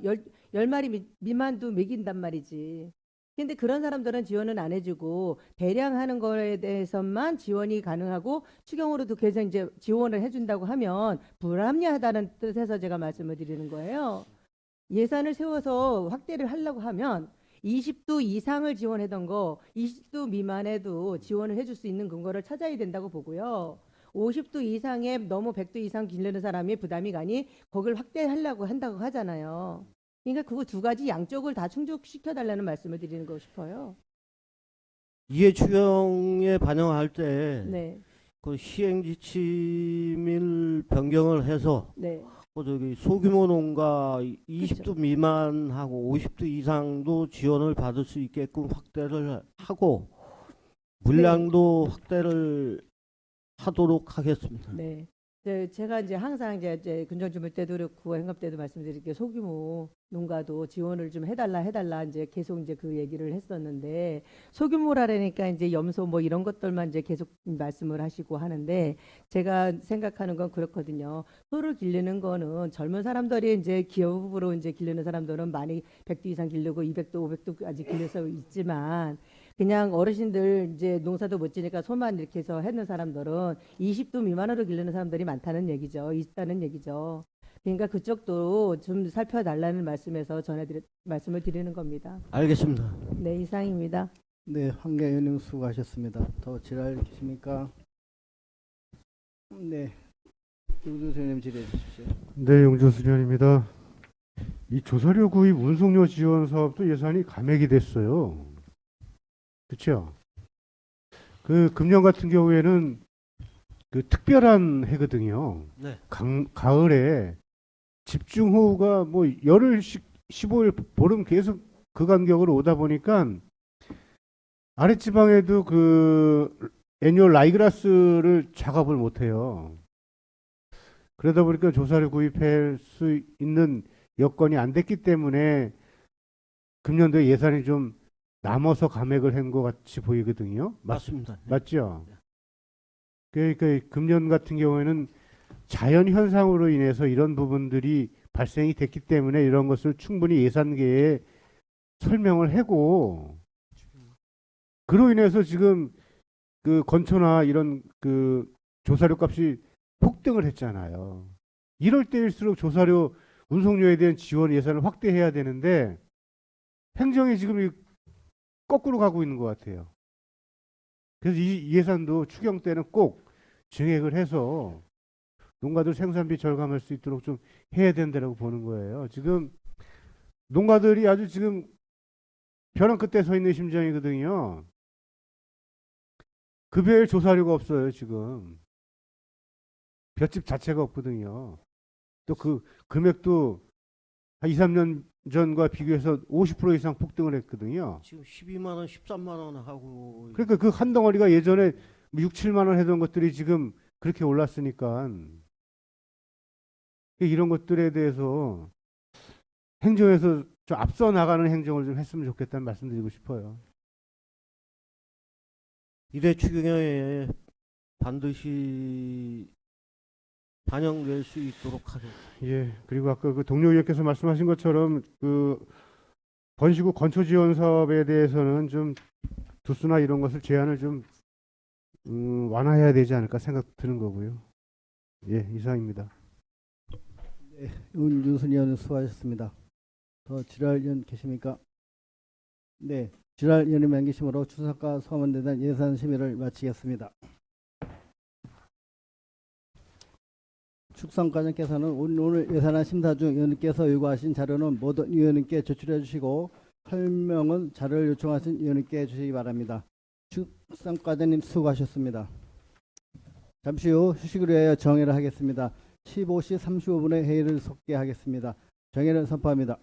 S6: 10마리 미만도 먹인단 말이지. 근데 그런 사람들은 지원은 안 해주고 배량하는 거에 대해서만 지원이 가능하고 추경으로도 계속 이제 지원을 해준다고 하면 불합리하다는 뜻에서 제가 말씀을 드리는 거예요. 예산을 세워서 확대를 하려고 하면 20도 이상을 지원하던 거 20도 미만에도 지원을 해줄 수 있는 근거를 찾아야 된다고 보고요. 50도 이상에 너무 100도 이상 기르는 사람이 부담이 가니 거길 확대하려고 한다고 하잖아요. 그러니까 그거 두 가지 양쪽을 다 충족시켜 달라는 말씀을 드리는 거 싶어요.
S2: 이해 추경에 반영할 때
S6: 네,
S2: 그 시행 지침을 변경을 해서
S6: 네,
S2: 저기 소규모 농가 20도
S6: 그렇죠.
S2: 미만하고 50도 이상도 지원을 받을 수 있게끔 확대를 하고 물량도 확대를 하도록 하겠습니다.
S6: 네. 제가 이제 항상 이제 군정주물 때도 그렇고 행업 때도 말씀드릴게요. 소규모 농가도 지원을 좀 해달라 이제 계속 이제 그 얘기를 했었는데 소규모라니까 이제 염소 뭐 이런 것들만 이제 계속 말씀을 하시고 하는데 제가 생각하는 건 그렇거든요. 소를 기르는 거는 젊은 사람들이 이제 기업으로 이제 기르는 사람들은 많이 100도 이상 기르고 200도 500도까지 기를 수 있지만 그냥 어르신들 이제 농사도 못 지니까 소만 이렇게 해서 하는 사람들은 20도 미만으로 기르는 사람들이 많다는 얘기죠. 있다는 얘기죠. 그러니까 그쪽도 좀 살펴달라는 말씀에서 말씀을 드리는 겁니다.
S2: 알겠습니다.
S6: 네, 이상입니다.
S1: 네, 황교안 수고하셨습니다. 더 질의할 계십니까? 네, 김우준 선생님 질의해 주십시오.
S4: 네, 용준 수련입니다. 이 조사료 구입 운송료 지원 사업도 예산이 감액이 됐어요. 그렇죠? 그 금년 같은 경우에는 그 특별한 해거든요.
S2: 네.
S4: 가을에 집중호우가 뭐 열흘씩 15일 보름 계속 그 간격으로 오다 보니까 아랫지방에도 그 애니얼 라이그라스를 작업을 못해요. 그러다 보니까 조사료 구입할 수 있는 여건이 안 됐기 때문에 금년도에 예산이 좀 남아서 감액을 한 것 같이 보이거든요.
S2: 맞습니다.
S4: 맞죠? 그러니까 금년 같은 경우에는 자연 현상으로 인해서 이런 부분들이 발생이 됐기 때문에 이런 것을 충분히 예산계에 설명을 하고 그로 인해서 지금 그 건초나 이런 그 조사료 값이 폭등을 했잖아요. 이럴 때일수록 조사료 운송료에 대한 지원 예산을 확대해야 되는데 행정이 지금 거꾸로 가고 있는 것 같아요. 그래서 이 예산도 추경 때는 꼭 증액을 해서 농가들 생산비 절감할 수 있도록 좀 해야 된다고 보는 거예요. 지금 농가들이 아주 지금 벼랑 끝에 서 있는 심정이거든요. 급여일 조사료가 없어요, 지금. 볏짚 자체가 없거든요. 또 그 금액도 한 2, 3년 전과 비교해서 50% 이상 폭등을 했거든요.
S2: 지금 12만 원, 13만 원 하고
S4: 그러니까 그 한 덩어리가 예전에 6, 7만 원 하던 것들이 지금 그렇게 올랐으니까 이런 것들에 대해서 행정에서 좀 앞서 나가는 행정을 좀 했으면 좋겠다는 말씀드리고 싶어요.
S2: 일회 추경에 반드시 반영될 수 있도록 하겠습니다.
S4: 예. 그리고 아까 그 동료 의원께서 말씀하신 것처럼 그 번시구 건초 지원 사업에 대해서는 좀 두수나 이런 것을 제한을 좀 완화해야 되지 않을까 생각 드는 거고요. 예, 이상입니다.
S1: 윤준순 의원 수고하셨습니다. 더 질의할 의원 계십니까? 네, 질의할 의원이 안 계시므로 추석과 소감원에 대한 예산 심의를 마치겠습니다. 축산과장께서는 오늘 예산안 심사 중 의원님께서 요구하신 자료는 모든 의원님께 제출해 주시고 설명은 자료를 요청하신 의원님께 주시기 바랍니다. 축산과장님 수고하셨습니다. 잠시 후 휴식을 위하여 정회를 하겠습니다. 15시 35분에 회의를 속개하겠습니다. 정회를 선포합니다.